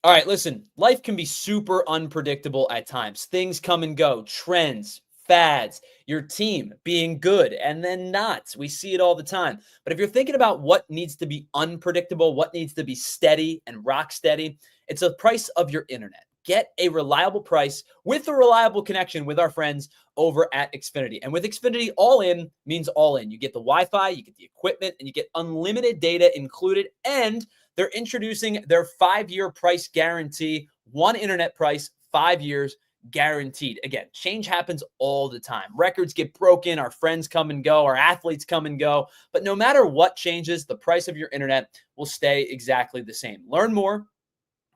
All right, listen, life can be super unpredictable at times. Things come and go, trends, fads, your team being good and then not. We see it all the time. But if you're thinking about what needs to be unpredictable, what needs to be steady and rock steady, it's the price of your internet. Get a reliable price with a reliable connection with our friends over at Xfinity. And with Xfinity, all in means all in. You get the Wi-Fi, you get the equipment, and you get unlimited data included. And they're introducing their 5-year price guarantee. One internet price, 5 years guaranteed. Again, change happens all the time. Records get broken, our friends come and go, our athletes come and go. But no matter what changes, the price of your internet will stay exactly the same. Learn more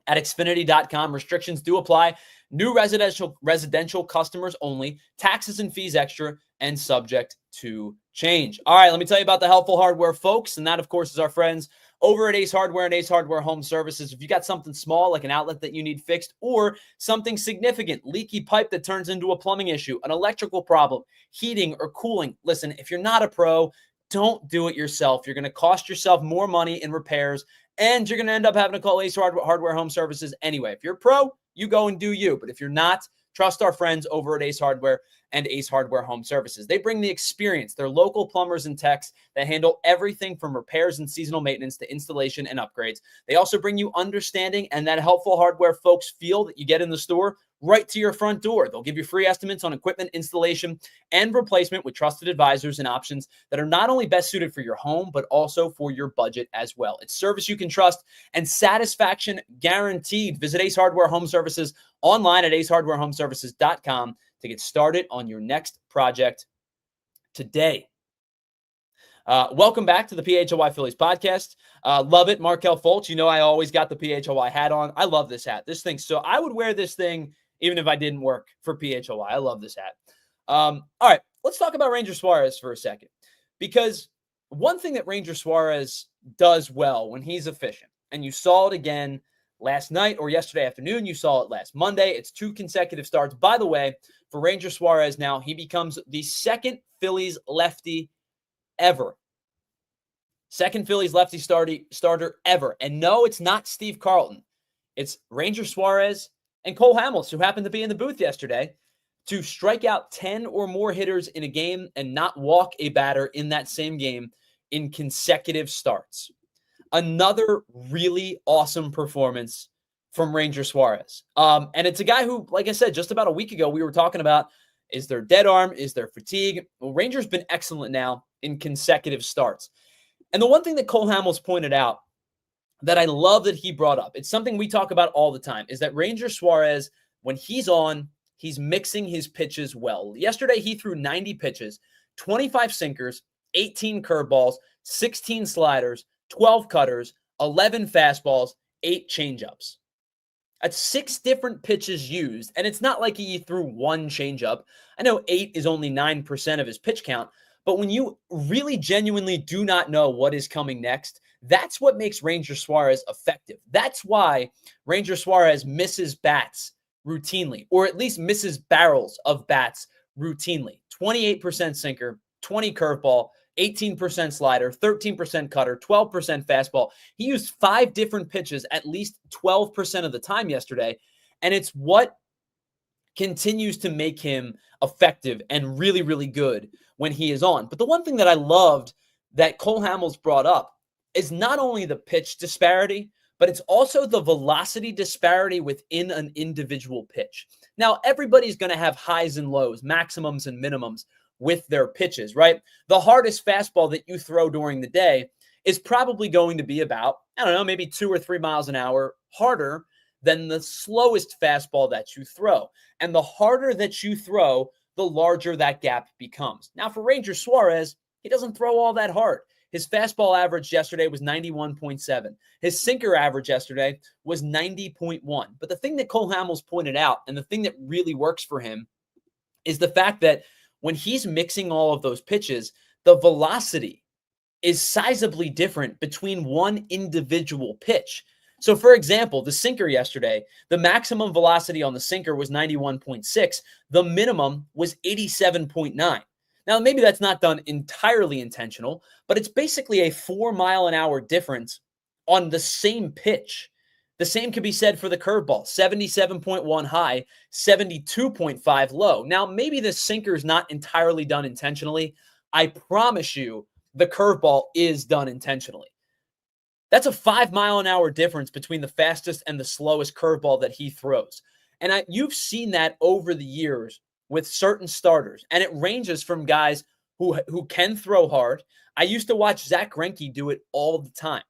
at Xfinity.com. Restrictions do apply. New residential customers only, taxes and fees extra, and subject to change. All right, let me tell you about the helpful hardware, folks. And that, of course, is our friends over at Ace Hardware and Ace Hardware Home Services. If you got something small like an outlet that you need fixed, or something significant, leaky pipe that turns into a plumbing issue, an electrical problem, heating or cooling, listen, if you're not a pro, don't do it yourself. You're going to cost yourself more money in repairs, and you're going to end up having to call Ace Hardware Home Services anyway. If you're a pro, you go and do you. But if you're not, trust our friends over at Ace Hardware and Ace Hardware Home Services. They bring the experience. They're local plumbers and techs that handle everything from repairs and seasonal maintenance to installation and upgrades. They also bring you understanding and that helpful hardware folks feel that you get in the store right to your front door. They'll give you free estimates on equipment installation and replacement with trusted advisors and options that are not only best suited for your home, but also for your budget as well. It's service you can trust and satisfaction guaranteed. Visit Ace Hardware Home Services online at acehardwarehomeservices.com to get started on your next project today. Welcome back to the PHLY Phillies podcast. Love it. Markel Fultz. You know, I always got the PHLY hat on. I love this hat. This thing. So I would wear this thing even if I didn't work for PHLY. I love this hat. All right, let's talk about Ranger Suarez for a second, because one thing that Ranger Suarez does well when he's efficient, and you saw it again last night or yesterday afternoon, you saw it last Monday. It's 2 consecutive starts. By the way, for Ranger Suarez now, he becomes the second Phillies lefty ever. Second Phillies lefty starter ever. And no, it's not Steve Carlton. It's Ranger Suarez and Cole Hamels, who happened to be in the booth yesterday, to strike out 10 or more hitters in a game and not walk a batter in that same game in consecutive starts. Another really awesome performance from Ranger Suarez. And it's a guy who, like I said, just about a week ago, we were talking about, is there dead arm? Is there fatigue? Well, Ranger's been excellent now in consecutive starts. And the one thing that Cole Hamels pointed out that I love that he brought up, it's something we talk about all the time, is that Ranger Suarez, when he's on, he's mixing his pitches well. Yesterday, he threw 90 pitches, 25 sinkers, 18 curveballs, 16 sliders, 12 cutters, 11 fastballs, 8 changeups. That's 6 different pitches used, and it's not like he threw one changeup. I know 8 is only 9% of his pitch count, but when you really genuinely do not know what is coming next, that's what makes Ranger Suarez effective. That's why Ranger Suarez misses bats routinely, or at least misses barrels of bats routinely. 28% sinker, 20 curveball, 18% slider, 13% cutter, 12% fastball. He used 5 different pitches at least 12% of the time yesterday, and it's what continues to make him effective and really, really good when he is on. But the one thing that I loved that Cole Hamels brought up is not only the pitch disparity, but it's also the velocity disparity within an individual pitch. Now, everybody's going to have highs and lows, maximums and minimums with their pitches, right? The hardest fastball that you throw during the day is probably going to be about, I don't know, maybe 2 or 3 miles an hour harder than the slowest fastball that you throw. And the harder that you throw, the larger that gap becomes. Now, for Ranger Suarez, he doesn't throw all that hard. His fastball average yesterday was 91.7. His sinker average yesterday was 90.1. But the thing that Cole Hamels pointed out, and the thing that really works for him, is the fact that when he's mixing all of those pitches, the velocity is sizably different between one individual pitch. So, for example, the sinker yesterday, the maximum velocity on the sinker was 91.6. The minimum was 87.9. Now, maybe that's not done entirely intentional, but it's basically a 4-mile-an-hour difference on the same pitch. The same could be said for the curveball, 77.1 high, 72.5 low. Now, maybe the sinker is not entirely done intentionally. I promise you the curveball is done intentionally. That's a 5-mile-an-hour difference between the fastest and the slowest curveball that he throws. And you've seen that over the years with certain starters, and it ranges from guys who can throw hard. I used to watch Zach Greinke do it all the time.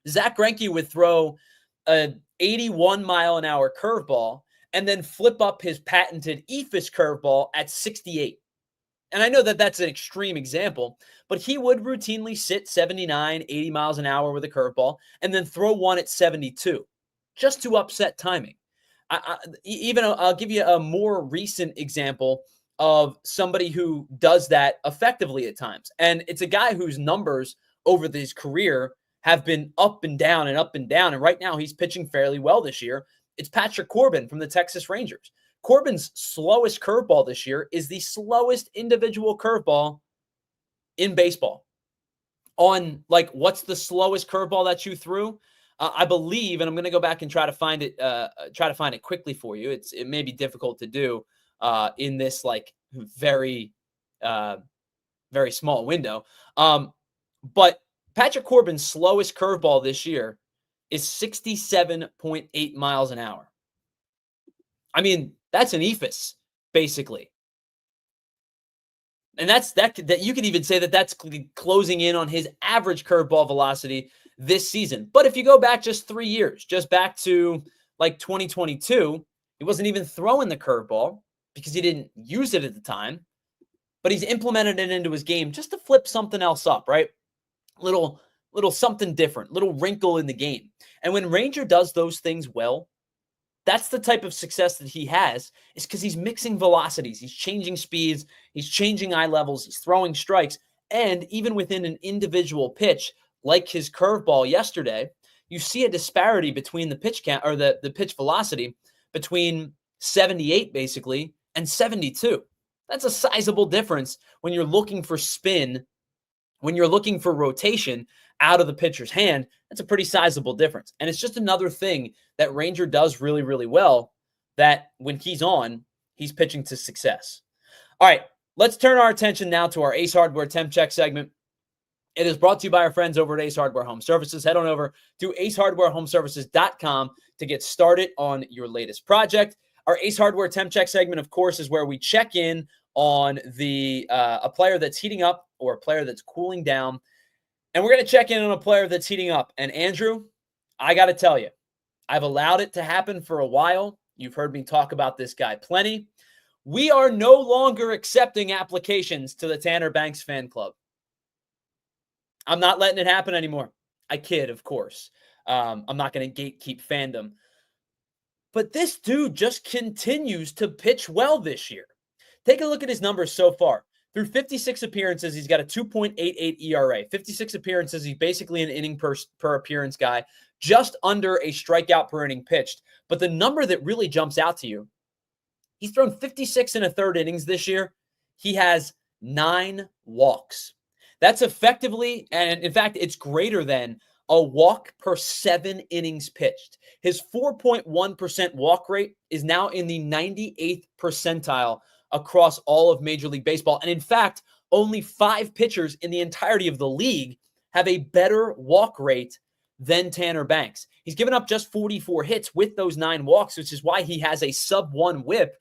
Zach Greinke would throw an 81-mile-an-hour curveball and then flip up his patented eephus curveball at 68. And I know that that's an extreme example, but he would routinely sit 79, 80 miles an hour with a curveball and then throw one at 72 just to upset timing. Even I'll give you a more recent example of somebody who does that effectively at times. And it's a guy whose numbers over his career have been up and down and up and down. And right now he's pitching fairly well this year. It's Patrick Corbin from the Texas Rangers. Corbin's slowest curveball this year is the slowest individual curveball in baseball. On like, what's the slowest curveball that you threw? I believe, and I'm going to go back and try to find it quickly for you. It may be difficult to do in this like very small window. But Patrick Corbin's slowest curveball this year is 67.8 miles an hour. I mean, that's an ephus, basically. And that you could even say that that's closing in on his average curveball velocity this season. But if you go back just 3 years, just back to like 2022, he wasn't even throwing the curveball because he didn't use it at the time. But he's implemented it into his game just to flip something else up, right? Little something different, little wrinkle in the game. And when Ranger does those things well, that's the type of success that he has, is because he's mixing velocities. He's changing speeds. He's changing eye levels. He's throwing strikes. And even within an individual pitch, like his curveball yesterday, you see a disparity between the pitch count or the pitch velocity between 78 basically and 72. That's a sizable difference when you're looking for spin, when you're looking for rotation out of the pitcher's hand. That's a pretty sizable difference. And it's just another thing that Ranger does really, really well, that when he's on, he's pitching to success. All right, let's turn our attention now to our Ace Hardware Temp Check segment. It is brought to you by our friends over at Ace Hardware Home Services. Head on over to acehardwarehomeservices.com to get started on your latest project. Our Ace Hardware Temp Check segment, of course, is where we check in on a player that's heating up or a player that's cooling down. And we're going to check in on a player that's heating up. And Andrew, I got to tell you, I've allowed it to happen for a while. You've heard me talk about this guy plenty. We are no longer accepting applications to the Tanner Banks fan club. I'm not letting it happen anymore. I kid, of course. I'm not going to gatekeep fandom. But this dude just continues to pitch well this year. Take a look at his numbers so far. Through 56 appearances, he's got a 2.88 ERA. 56 appearances, he's basically an inning per appearance guy, just under a strikeout per inning pitched. But the number that really jumps out to you, he's thrown 56 and a third innings this year. He has 9 walks. That's effectively, and in fact, it's greater than a walk per 7 innings pitched. His 4.1% walk rate is now in the 98th percentile across all of Major League Baseball. And in fact, only 5 pitchers in the entirety of the league have a better walk rate than Tanner Banks. He's given up just 44 hits with those 9 walks, which is why he has a sub-1 whip.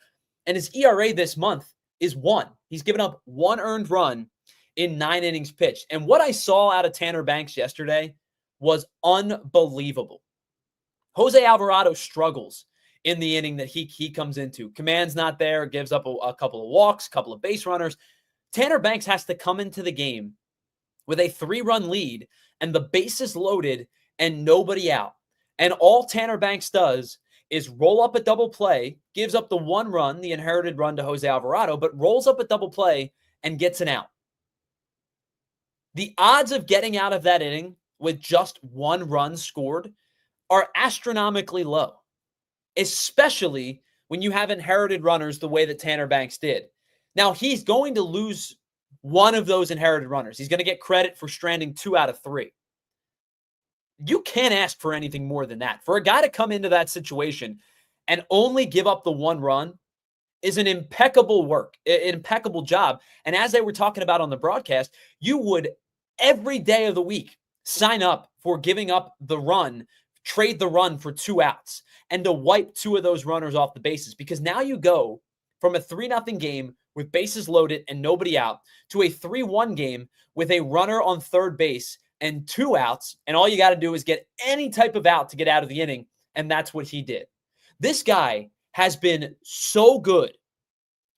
And his ERA this month is 1. He's given up 1 earned run in 9 innings pitched. And what I saw out of Tanner Banks yesterday was unbelievable. Jose Alvarado struggles in the inning that he comes into. Command's not there, gives up a couple of walks, a couple of base runners. Tanner Banks has to come into the game with a 3-run lead and the bases loaded and nobody out. And all Tanner Banks does is roll up a double play, gives up the 1 run, the inherited run to Jose Alvarado, but rolls up a double play and gets an out. The odds of getting out of that inning with just 1 run scored are astronomically low, especially when you have inherited runners the way that Tanner Banks did. Now, he's going to lose one of those inherited runners. He's going to get credit for stranding 2 out of 3. You can't ask for anything more than that. For a guy to come into that situation and only give up the 1 run is an impeccable job. And as they were talking about on the broadcast, you would every day of the week sign up for giving up the run, trade the run for 2 outs, and to wipe 2 of those runners off the bases. Because now you go from a 3-0 game with bases loaded and nobody out to a 3-1 game with a runner on third base and 2 outs, and all you got to do is get any type of out to get out of the inning, and that's what he did. This guy has been so good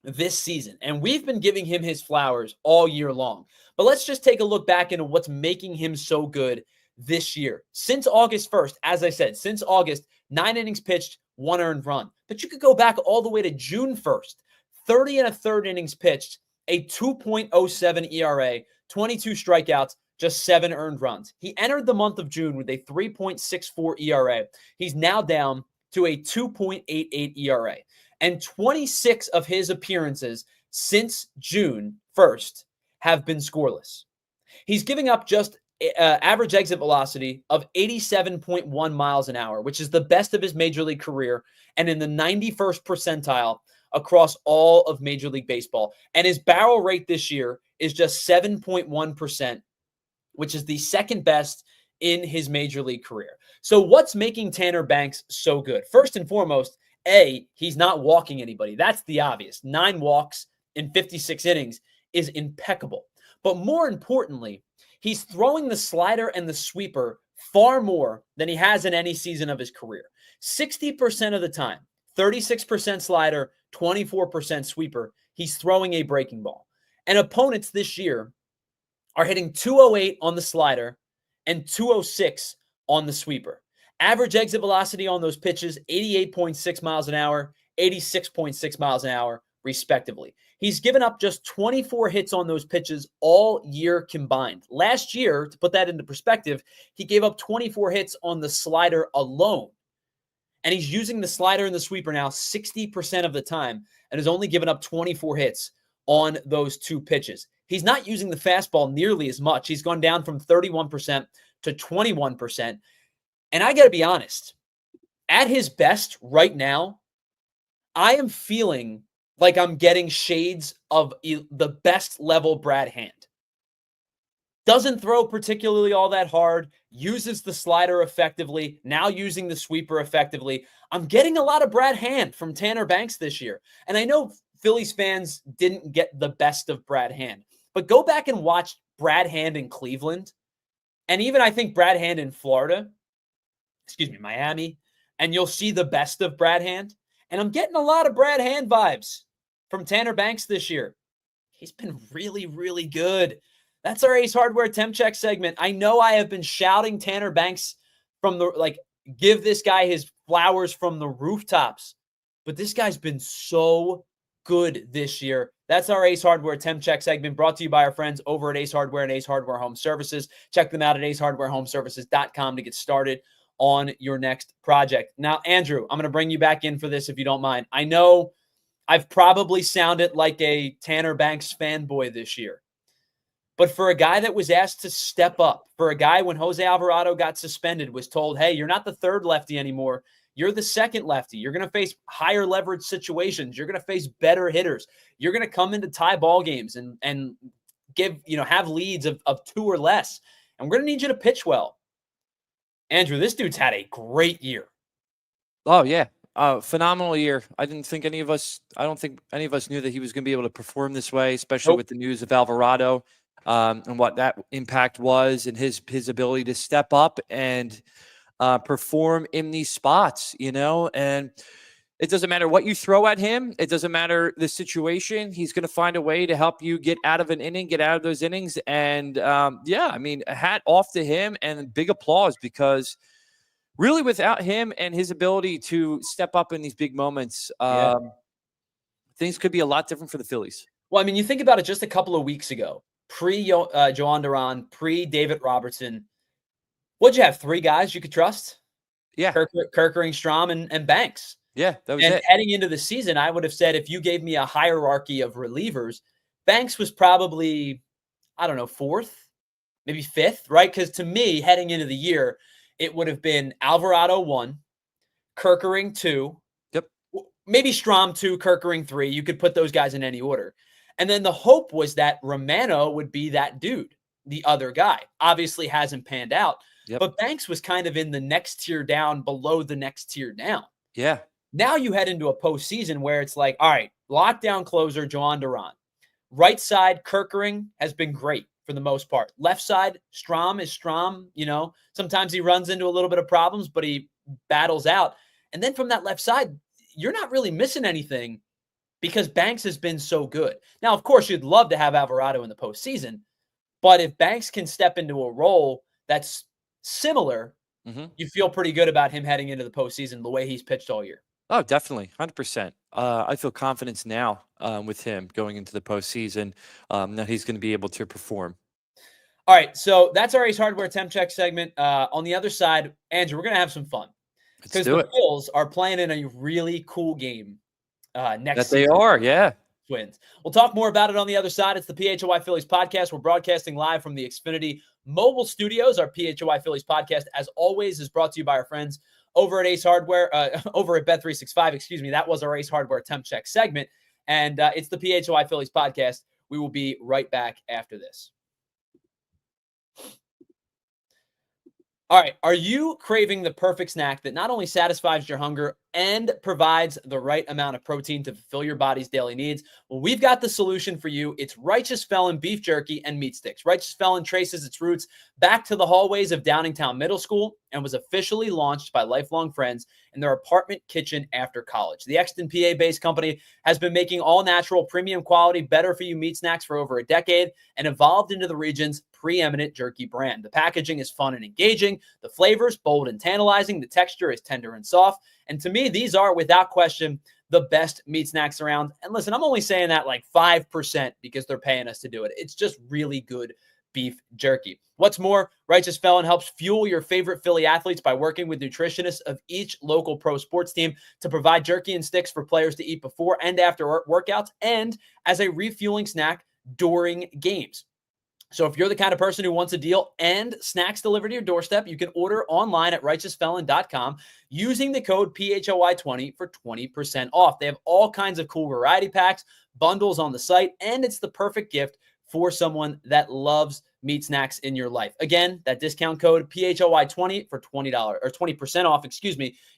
this season, and we've been giving him his flowers all year long. But let's just take a look back into what's making him so good this year. Since August 1st, as I said, since August, 9 innings pitched, 1 earned run. But you could go back all the way to June 1st, 30 and a third innings pitched, a 2.07 ERA, 22 strikeouts, just 7 earned runs. He entered the month of June with a 3.64 ERA. He's now down to a 2.88 ERA. And 26 of his appearances since June 1st have been scoreless. He's giving up just average exit velocity of 87.1 miles an hour, which is the best of his major league career and in the 91st percentile across all of Major League Baseball. And his barrel rate this year is just 7.1%, which is the second best in his major league career. So what's making Tanner Banks so good? First and foremost, he's not walking anybody. That's the obvious. 9 walks in 56 innings is impeccable. But more importantly, he's throwing the slider and the sweeper far more than he has in any season of his career. 60% of the time, 36% slider, 24% sweeper, he's throwing a breaking ball. And opponents this year are hitting 208 on the slider and 206 on the sweeper. Average exit velocity on those pitches, 88.6 miles an hour, 86.6 miles an hour, respectively. He's given up just 24 hits on those pitches all year combined. Last year, to put that into perspective, he gave up 24 hits on the slider alone. And he's using the slider and the sweeper now 60% of the time and has only given up 24 hits on those 2 pitches. He's not using the fastball nearly as much. He's gone down from 31% to 21%. And I got to be honest, at his best right now, I am feeling like I'm getting shades of the best level Brad Hand. Doesn't throw particularly all that hard, uses the slider effectively, now using the sweeper effectively. I'm getting a lot of Brad Hand from Tanner Banks this year. And I know Phillies fans didn't get the best of Brad Hand, but go back and watch Brad Hand in Cleveland, and even I think Brad Hand in Miami, and you'll see the best of Brad Hand. And I'm getting a lot of Brad Hand vibes from Tanner Banks this year. He's been really, really good. That's our Ace Hardware Temp Check segment. I know I have been shouting Tanner Banks from the, give this guy his flowers from the rooftops, but this guy's been so good this year. That's our Ace Hardware Temp Check segment, brought to you by our friends over at Ace Hardware and Ace Hardware Home Services. Check them out at acehardwarehomeservices.com to get started on your next project. Now, Andrew, I'm going to bring you back in for this if you don't mind. I know I've probably sounded like a Tanner Banks fanboy this year, but for a guy that was asked to step up, for a guy when Jose Alvarado got suspended was told, hey, you're not the third lefty anymore. You're the second lefty. You're going to face higher leverage situations. You're going to face better hitters. You're going to come into tie ball games and give, have leads of 2 or less. And we're going to need you to pitch well. Andrew, this dude's had a great year.
Oh, yeah. Phenomenal year. I don't think any of us knew that he was going to be able to perform this way, especially with the news of Alvarado and what that impact was and his ability to step up and perform in these spots, and it doesn't matter what you throw at him. It doesn't matter the situation. He's going to find a way to help you get out of an inning, get out of those innings. And hat off to him and big applause, because really without him and his ability to step up in these big moments, things could be a lot different for the Phillies.
Well, I mean, you think about it just a couple of weeks ago, pre-Joan Duran, pre-David Robertson. What'd you have, 3 guys you could trust?
Yeah.
Kerkering, Strom, and Banks.
Yeah, that was
it.
And
heading into the season, I would have said if you gave me a hierarchy of relievers, Banks was probably, 4th, maybe 5th, right? Because to me, heading into the year, it would have been Alvarado 1, Kerkering 2, maybe Strom 2, Kerkering 3. You could put those guys in any order. And then the hope was that Romano would be that dude, the other guy. Obviously hasn't panned out. But Banks was kind of in the next tier down, below the next tier down.
Yeah.
Now you head into a postseason where it's like, all right, lockdown closer, Joan Duran. Right side, Kerkering has been great for the most part. Left side, Strom is Strom. Sometimes he runs into a little bit of problems, but he battles out. And then from that left side, you're not really missing anything because Banks has been so good. Now, of course, you'd love to have Alvarado in the postseason, but if Banks can step into a role that's similar, you feel pretty good about him heading into the postseason the way he's pitched all year.
Oh, definitely, 100%. I feel confidence now with him going into the postseason that he's going to be able to perform.
All right, so that's our Ace Hardware temp check segment. On the other side, Andrew, we're going to have some fun
Let's
because
do
the
it.
Phils are playing in a really cool game next
That they
season.
are, yeah.
Twins. We'll talk more about it on the other side. It's the PHLY Phillies podcast. We're broadcasting live from the Xfinity mobile studios. Our PHLY Phillies podcast, as always, is brought to you by our friends over at Ace Hardware, over at Bet365. Excuse me. That was our Ace Hardware temp check segment. And it's the PHLY Phillies podcast. We will be right back after this. All right. Are you craving the perfect snack that not only satisfies your hunger and provides the right amount of protein to fulfill your body's daily needs? Well, we've got the solution for you. It's Righteous Felon beef jerky and meat sticks. Righteous Felon traces its roots back to the hallways of Downingtown Middle School and was officially launched by lifelong friends in their apartment kitchen after college. The Exton, PA-based company has been making all-natural, premium quality, better-for-you meat snacks for over a decade and evolved into the region's preeminent jerky brand. The packaging is fun and engaging. The flavors, bold and tantalizing. The texture is tender and soft. And to me, these are, without question, the best meat snacks around. And listen, I'm only saying that like 5% because they're paying us to do it. It's just really good beef jerky. What's more, Righteous Felon helps fuel your favorite Philly athletes by working with nutritionists of each local pro sports team to provide jerky and sticks for players to eat before and after workouts and as a refueling snack during games. So if you're the kind of person who wants a deal and snacks delivered to your doorstep, you can order online at righteousfelon.com using the code PHLY20 for 20% off. They have all kinds of cool variety packs, bundles on the site, and it's the perfect gift for someone that loves meat snacks in your life. Again, that discount code PHLY20 for $20 or 20% off,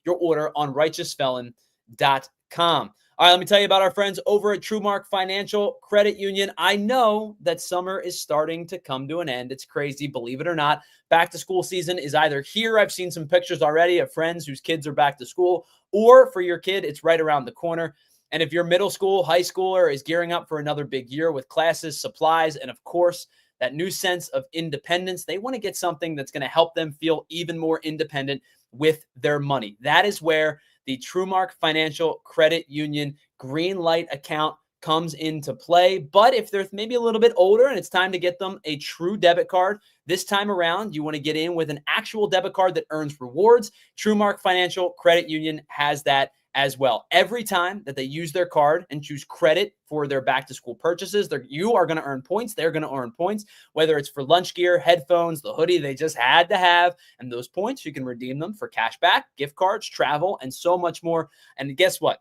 your order on righteousfelon.com. All right, let me tell you about our friends over at TrueMark Financial Credit Union. I know that summer is starting to come to an end. It's crazy, believe it or not. Back to school season is either here. I've seen some pictures already of friends whose kids are back to school, or for your kid, it's right around the corner. And if your middle school, high schooler is gearing up for another big year with classes, supplies, and of course, that new sense of independence, they want to get something that's going to help them feel even more independent with their money. That is where the TrueMark Financial Credit Union Green Light account comes into play. But if they're maybe a little bit older and it's time to get them a true debit card, this time around, you want to get in with an actual debit card that earns rewards. TrueMark Financial Credit Union has that as well. Every time that they use their card and choose credit for their back-to-school purchases, you are going to earn points. They're going to earn points, whether it's for lunch gear, headphones, the hoodie they just had to have. And those points, you can redeem them for cash back, gift cards, travel, and so much more. And guess what?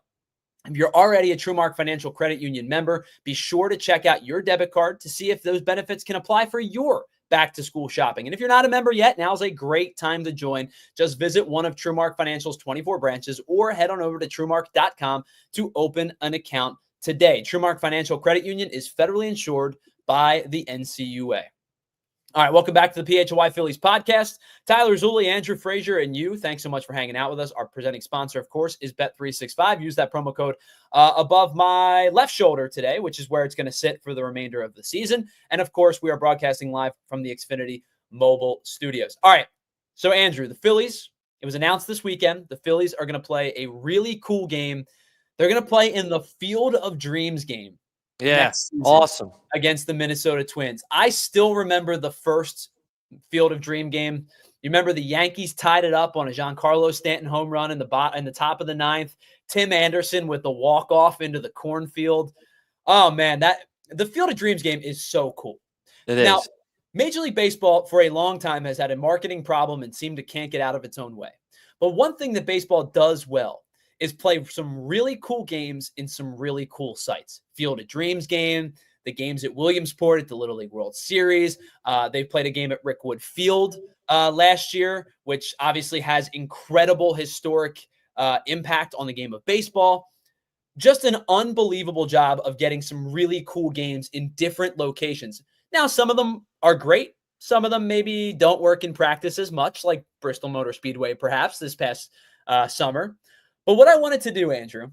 If you're already a TrueMark Financial Credit Union member, be sure to check out your debit card to see if those benefits can apply for your back-to-school shopping. And if you're not a member yet, now's a great time to join. Just visit one of TrueMark Financial's 24 branches or head on over to TrueMark.com to open an account today. TrueMark Financial Credit Union is federally insured by the NCUA. All right, welcome back to the PHLY Phillies podcast. Tyler Zulli, Andrew Frasier, and you, thanks so much for hanging out with us. Our presenting sponsor, of course, is Bet365. Use that promo code above my left shoulder today, which is where it's going to sit for the remainder of the season. And, of course, we are broadcasting live from the Xfinity mobile studios. All right, so, Andrew, the Phillies, it was announced this weekend, the Phillies are going to play a really cool game. They're going to play in the Field of Dreams game.
Yeah, awesome.
Against the Minnesota Twins. I still remember the first Field of Dream game. You remember the Yankees tied it up on a Giancarlo Stanton home run in the top of the ninth. Tim Anderson with the walk-off into the cornfield. Oh, man, the Field of Dreams game is so cool.
It
now,
is.
Major League Baseball for a long time has had a marketing problem and seemed to can't get out of its own way. But one thing that baseball does well is play some really cool games in some really cool sites. Field of Dreams game, the games at Williamsport at the Little League World Series. They played a game at Rickwood Field last year, which obviously has incredible historic impact on the game of baseball. Just an unbelievable job of getting some really cool games in different locations. Now, some of them are great. Some of them maybe don't work in practice as much, like Bristol Motor Speedway, perhaps this past summer. But what I wanted to do, Andrew,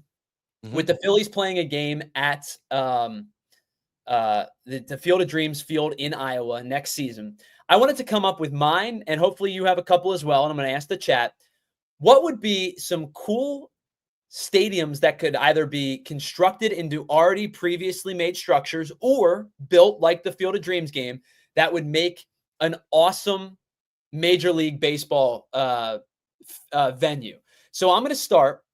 with the Phillies playing a game at the Field of Dreams field in Iowa next season, I wanted to come up with mine, and hopefully you have a couple as well, and I'm going to ask the chat, what would be some cool stadiums that could either be constructed into already previously made structures or built like the Field of Dreams game that would make an awesome Major League Baseball venue. So I'm going to start,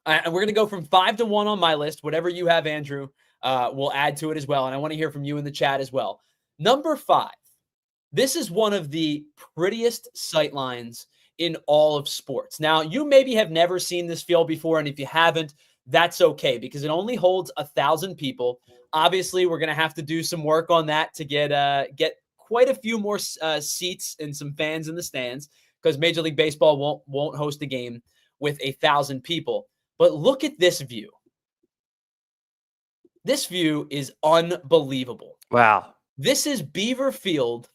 and we're going to go from 5 to 1 on my list. Whatever you have, Andrew, we'll add to it as well. And I want to hear from you in the chat as well. Number 5. This is one of the prettiest sightlines in all of sports. Now, you maybe have never seen this field before, and if you haven't, that's okay because it only holds 1,000 people. Obviously, we're going to have to do some work on that to get quite a few more seats and some fans in the stands because Major League Baseball won't host a game with 1,000 people. But look at this view. This view is unbelievable.
Wow.
This is Beaver Field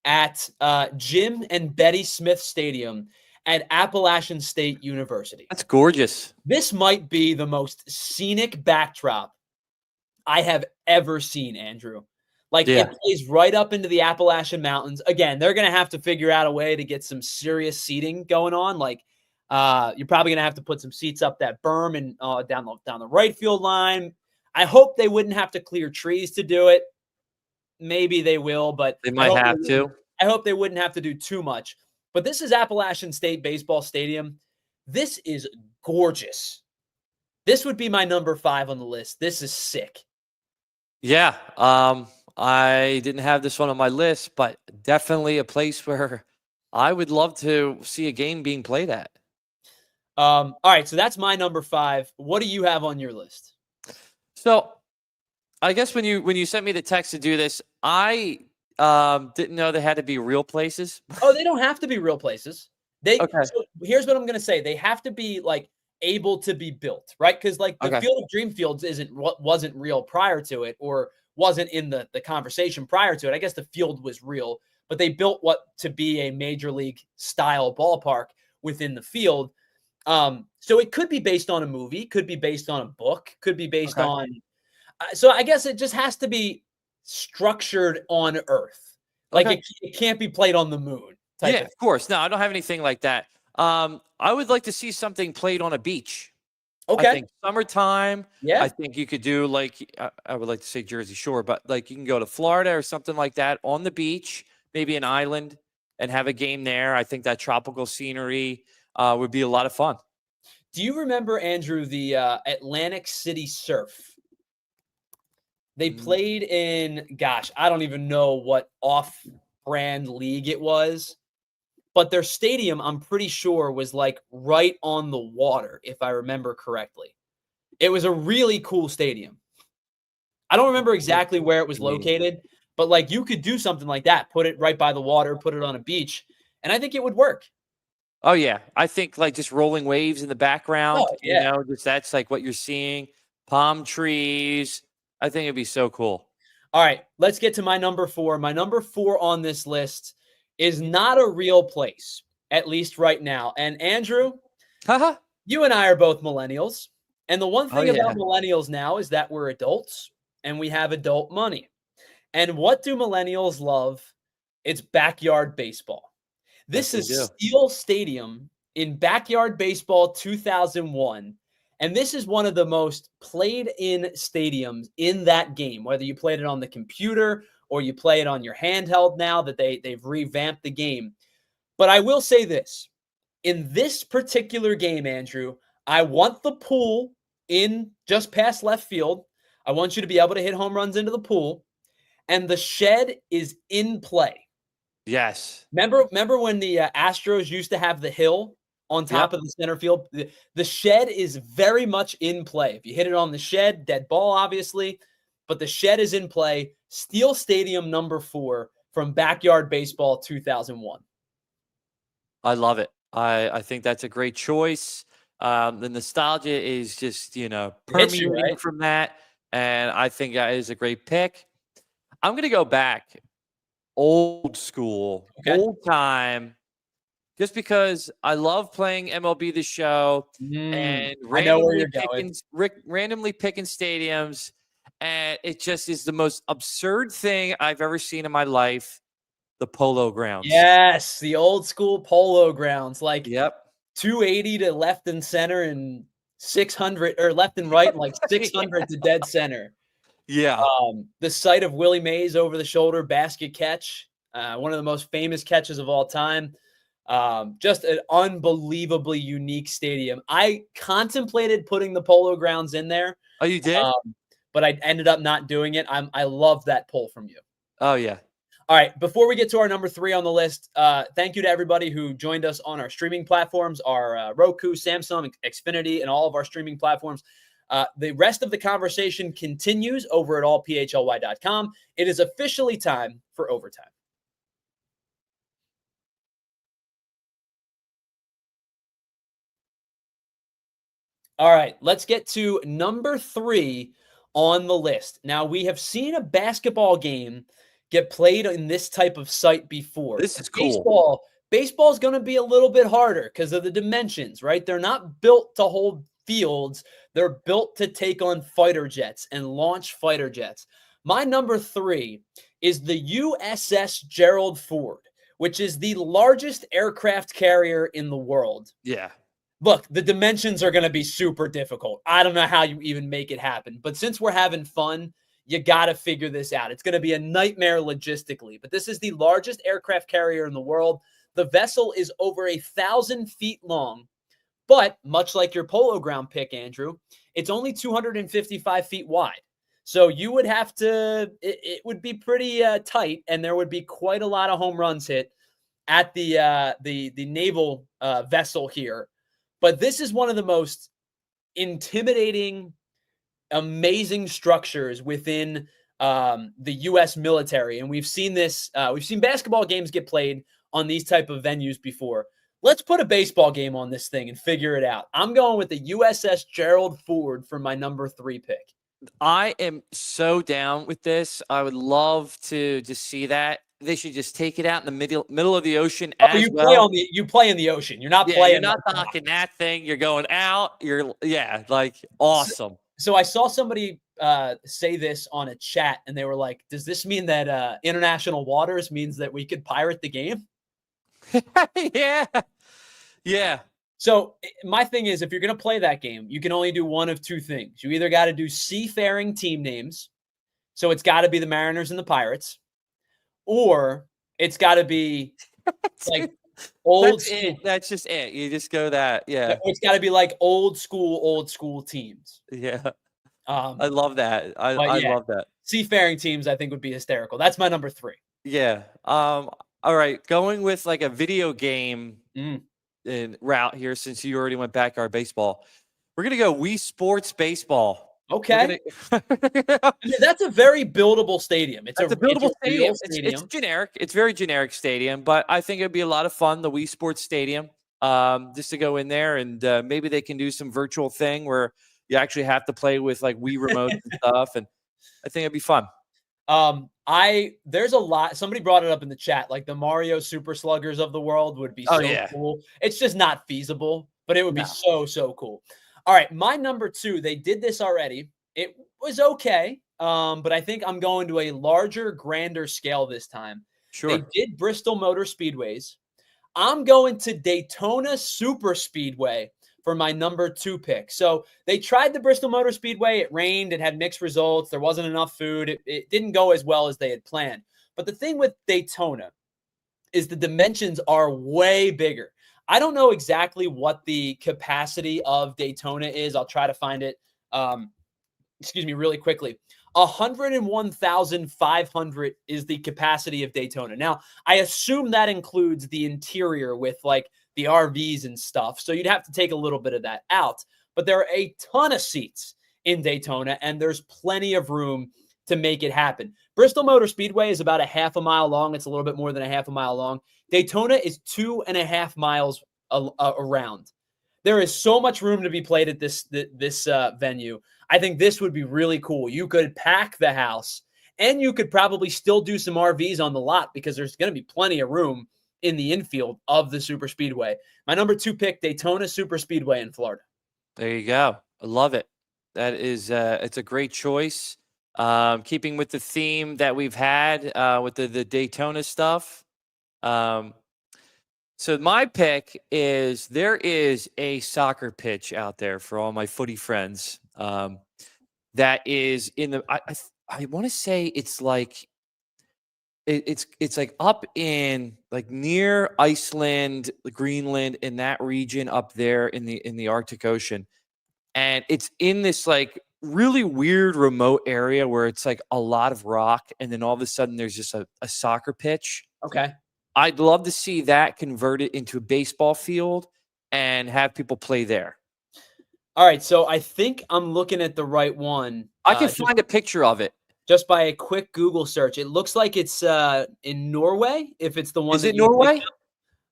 at Jim and Betty Smith Stadium at Appalachian State University.
That's gorgeous.
This might be the most scenic backdrop I have ever seen, Andrew. Like, it plays right up into the Appalachian Mountains. Again, they're going to have to figure out a way to get some serious seating going on. Like, you're probably going to have to put some seats up that berm and down the right field line. I hope they wouldn't have to clear trees to do it. Maybe they will, but
they might have to.
I hope they wouldn't have to do too much. But this is Appalachian State Baseball Stadium. This is gorgeous. This would be my number 5 on the list. This is sick.
Yeah. I didn't have this one on my list, but definitely a place where I would love to see a game being played at.
All right, so that's my number 5. What do you have on your list?
So I guess when you sent me the text to do this, I didn't know they had to be real places.
Oh, they don't have to be real places.
Okay.
So here's what I'm going to say. They have to be like able to be built, right? Because like the Field of Dream Fields wasn't real prior to it, or wasn't in the conversation prior to it. I guess the field was real, but they built what to be a major league style ballpark within the field. So it could be based on a movie, could be based on a book, could be based on. So I guess it just has to be structured on Earth. Like it can't be played on the moon.
Yeah, of course. No, I don't have anything like that. I would like to see something played on a beach.
Okay.
I think summertime.
Yeah.
I think you could do like, I would like to say Jersey Shore, but like you can go to Florida or something like that on the beach, maybe an island, and have a game there. I think that tropical scenery would be a lot of fun.
Do you remember, Andrew, the Atlantic City Surf? They played in, gosh, I don't even know what off-brand league it was, but their stadium, I'm pretty sure, was like right on the water, if I remember correctly. It was a really cool stadium. I don't remember exactly where it was located, but like you could do something like that, put it right by the water, put it on a beach, and I think it would work.
Oh, yeah. I think like just rolling waves in the background,
yeah.
you know, just that's like what you're seeing. Palm trees. I think it'd be so cool.
All right, let's get to my number 4. My number 4 on this list is not a real place, at least right now. And Andrew, you and I are both millennials. And the one thing about millennials now is that we're adults and we have adult money. And what do millennials love? It's backyard baseball. This is Steel Stadium in Backyard Baseball 2001. And this is one of the most played in stadiums in that game, whether you played it on the computer or you play it on your handheld now that they've revamped the game. But I will say this. In this particular game, Andrew, I want the pool in just past left field. I want you to be able to hit home runs into the pool. And the shed is in play.
Yes.
Remember when the Astros used to have the hill on top of the center field? The shed is very much in play. If you hit it on the shed, dead ball, obviously, but the shed is in play. Steel Stadium number 4 from Backyard Baseball 2001.
I love it. I think that's a great choice. The nostalgia is just, permeating from that. And I think that is a great pick. I'm going to go back old school, old time, just because I love playing MLB The Show and randomly picking stadiums. And it just is the most absurd thing I've ever seen in my life. The Polo Grounds.
Yes, the old school Polo Grounds. Like 280 to left and center and 600 or left and right, and like 600 to dead center.
Yeah.
The sight of Willie Mays over the shoulder basket catch, one of the most famous catches of all time. Just an unbelievably unique stadium. I contemplated putting the Polo Grounds in there,
Oh, you did?
but I ended up not doing it. I love that poll from you.
Oh, yeah.
All right, before we get to our number 3 on the list, thank you to everybody who joined us on our streaming platforms, our Roku, Samsung, Xfinity, and all of our streaming platforms. The rest of the conversation continues over at allphly.com. It is officially time for overtime. All right, let's get to number 3 on the list. Now, we have seen a basketball game get played in this type of site before.
This is cool.
Baseball is going to be a little bit harder because of the dimensions, right? They're not built to hold fields. They're built to take on fighter jets and launch fighter jets. My number 3 is the USS Gerald Ford, which is the largest aircraft carrier in the world.
Yeah.
Look, the dimensions are going to be super difficult. I don't know how you even make it happen. But since we're having fun, you got to figure this out. It's going to be a nightmare logistically. But this is the largest aircraft carrier in the world. The vessel is over 1,000 feet long. But much like your Polo Ground pick, Andrew, it's only 255 feet wide. So you would have to, it would be pretty tight, and there would be quite a lot of home runs hit at the naval vessel here. But this is one of the most intimidating, amazing structures within the U.S. military. And we've seen this. We've seen basketball games get played on these type of venues before. Let's put a baseball game on this thing and figure it out. I'm going with the USS Gerald Ford for my number 3 pick.
I am so down with this. I would love to just see that. They should just take it out in the middle of the ocean as well.
You play in the ocean. You're not
You're
playing.
not docking that thing. You're going out. Like awesome.
So I saw somebody say this on a chat, and they were like, "Does this mean that international waters means that we could pirate the game?"
Yeah.
So my thing is, if you're going to play that game, you can only do one of 2 things. You either got to do seafaring team names, so it's got to be the Mariners and the Pirates, or it's got to be like old school.
That's just it. You just go that. Yeah.
It's got to be like old school teams.
Yeah. I love that. I love that.
Seafaring teams, I think, would be hysterical. That's my number 3.
Yeah. All right. Going with like a video game in route here, since you already went back our baseball. We're going to go Wii Sports Baseball.
Okay. That's a very buildable stadium. It's a buildable stadium.
It's generic. It's very generic stadium, but I think it'd be a lot of fun, the Wii Sports Stadium, just to go in there, and maybe they can do some virtual thing where you actually have to play with like Wii remotes and stuff. And I think it'd be fun.
There's a lot. Somebody brought it up in the chat, like the Mario Super Sluggers of the world would be cool. It's just not feasible, but it would be so cool. All right, my number 2, they did this already. It was okay, but I think I'm going to a larger, grander scale this time.
Sure.
They did Bristol Motor Speedways. I'm going to Daytona Super Speedway for my number 2 pick. So they tried the Bristol Motor Speedway. It rained. It had mixed results. There wasn't enough food. It didn't go as well as they had planned. But the thing with Daytona is the dimensions are way bigger. I don't know exactly what the capacity of Daytona is. I'll try to find it. Really quickly. 101,500 is the capacity of Daytona. Now, I assume that includes the interior with like the RVs and stuff. So you'd have to take a little bit of that out. But there are a ton of seats in Daytona, and there's plenty of room to make it happen. Bristol Motor Speedway is about a half a mile long. It's a little bit more than a half a mile long. Daytona is 2.5 miles around. There is so much room to be played at this venue. I think this would be really cool. You could pack the house, and you could probably still do some RVs on the lot because there's going to be plenty of room in the infield of the Super Speedway. My number 2 pick, Daytona Super Speedway in Florida.
There you go. I love it. That is, it's a great choice. Keeping with the theme that we've had with the Daytona stuff. So my pick is there is a soccer pitch out there for all my footy friends. That is in the I want to say it's like it's like up in like near Iceland, Greenland, in that region up there in the Arctic Ocean. And it's in this like really weird remote area where it's like a lot of rock, and then all of a sudden there's just a soccer pitch.
Okay.
I'd love to see that converted into a baseball field and have people play there.
All right. So I think I'm looking at the right one.
I can find a picture of it.
Just by a quick Google search. It looks like it's in Norway, if it's the one.
Is it Norway?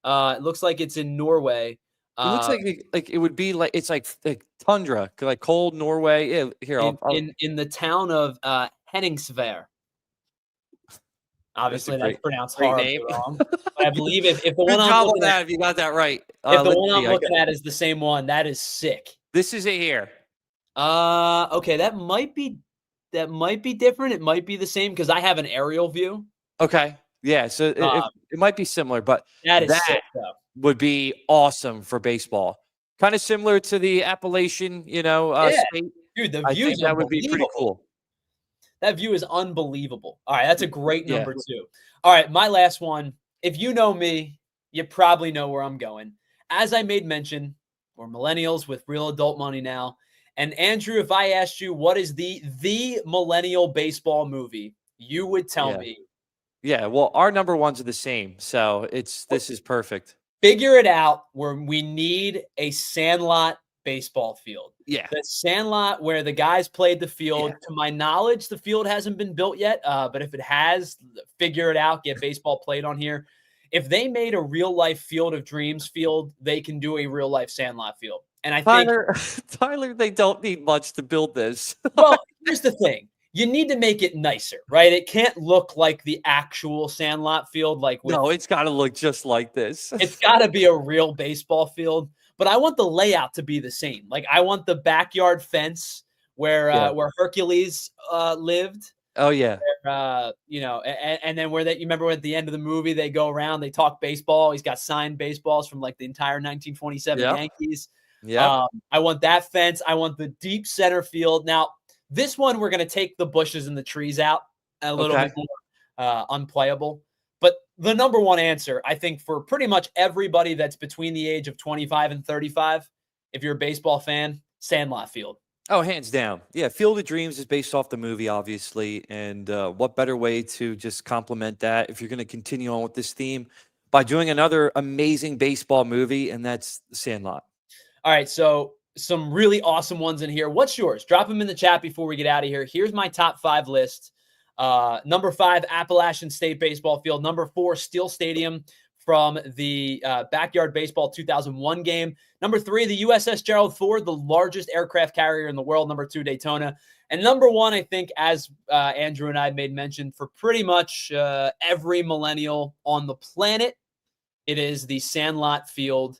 It looks like it's in Norway.
It looks like it would be like it's like tundra, like cold Norway. Yeah, here,
in the town of Henningsvær. Obviously, that's pronounced horribly wrong. But I believe if the one I'm looking at,
if you got that right.
If the one I'm looking at is the same one, that is sick.
This is it here.
Okay, that might be different. It might be the same because I have an aerial view.
Okay, yeah, so it might be similar, but
that sick, though.
Would be awesome for baseball. Kind of similar to the Appalachian, state.
Dude, the view
that would be pretty cool.
That view is unbelievable. All right, that's a great number 2. All right, my last one. If you know me, you probably know where I'm going. As I made mention, we're millennials with real adult money now. And Andrew, if I asked you what is the millennial baseball movie, you would tell me.
Yeah, well, our number ones are the same, so this is perfect.
Figure it out where we need a sandlot baseball field.
Yeah.
The sandlot where the guys played the field. Yeah. To my knowledge, the field hasn't been built yet, but if it has, figure it out, get baseball played on here. If they made a real-life Field of Dreams field, they can do a real-life sandlot field. And I think
Tyler, they don't need much to build this.
Well, here's the thing. You need to make it nicer, right? It can't look like the actual sandlot field.
No, it's got to look just like this.
It's got to be a real baseball field. But I want the layout to be the same. Like I want the backyard fence where Hercules lived.
Oh yeah.
Where, and then where that you remember at the end of the movie they go around, they talk baseball. He's got signed baseballs from like the entire 1927 Yankees.
Yeah.
I want that fence. I want the deep center field. Now, this one, we're going to take the bushes and the trees out a little bit more unplayable. But the number one answer, I think, for pretty much everybody that's between the age of 25 and 35, if you're a baseball fan, Sandlot Field.
Oh, hands down. Yeah, Field of Dreams is based off the movie, obviously. And what better way to just complement that if you're going to continue on with this theme by doing another amazing baseball movie, and that's Sandlot.
All right, so some really awesome ones in here. What's yours? Drop them in the chat before we get out of here. Here's my top 5 list. Number 5, Appalachian State Baseball Field. Number 4, Steel Stadium from the Backyard Baseball 2001 game. Number 3, the USS Gerald Ford, the largest aircraft carrier in the world. Number 2, Daytona. And number 1, I think, as Andrew and I made mention, for pretty much every millennial on the planet, it is the Sandlot Field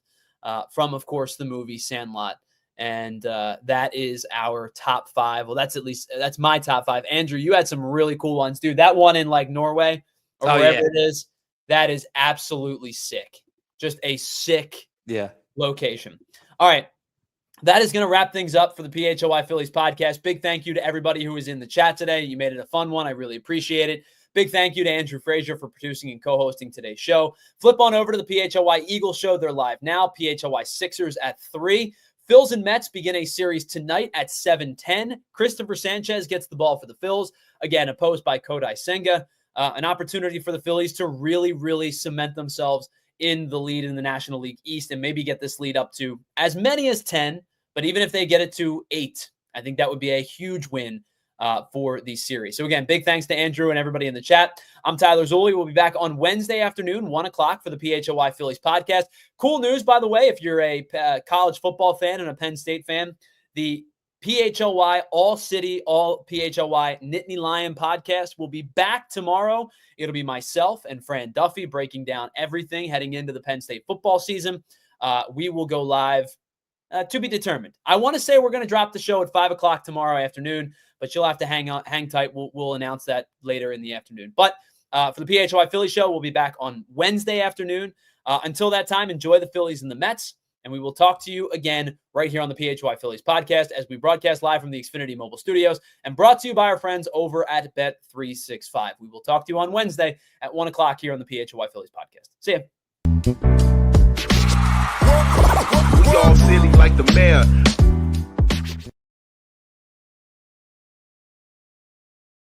from, of course, the movie Sandlot. And that is our top 5. Well, that's my top 5. Andrew, you had some really cool ones, dude. That one in like Norway or wherever it is, that is absolutely sick. Just a sick location. All right. That is going to wrap things up for the PHLY Phillies podcast. Big thank you to everybody who was in the chat today. You made it a fun one. I really appreciate it. Big thank you to Andrew Frasier for producing and co-hosting today's show. Flip on over to the PHLY Eagles show. They're live now. PHLY Sixers at 3. Phils and Mets begin a series tonight at 7:10. Christopher Sanchez gets the ball for the Phils. Again, opposed by Kodai Senga. An opportunity for the Phillies to really, really cement themselves in the lead in the National League East and maybe get this lead up to as many as 10. But even if they get it to 8, I think that would be a huge win for the series. So again, big thanks to Andrew and everybody in the chat. I'm Tyler Zulli. We'll be back on Wednesday afternoon, 1 o'clock for the PHLY Phillies podcast. Cool news, by the way, if you're a college football fan and a Penn State fan, the PHLY All-City, All PHLY Nittany Lion podcast will be back tomorrow. It'll be myself and Fran Duffy breaking down everything heading into the Penn State football season. We will go live to be determined. I want to say we're going to drop the show at 5 o'clock tomorrow afternoon, but you'll have to hang tight. We'll announce that later in the afternoon. But for the PHLY Philly show, we'll be back on Wednesday afternoon. Until that time, enjoy the Phillies and the Mets. And we will talk to you again right here on the PHLY Phillies podcast as we broadcast live from the Xfinity mobile studios and brought to you by our friends over at Bet365. We will talk to you on Wednesday at 1 o'clock here on the PHLY Phillies podcast. See ya.
We all silly like the mayor.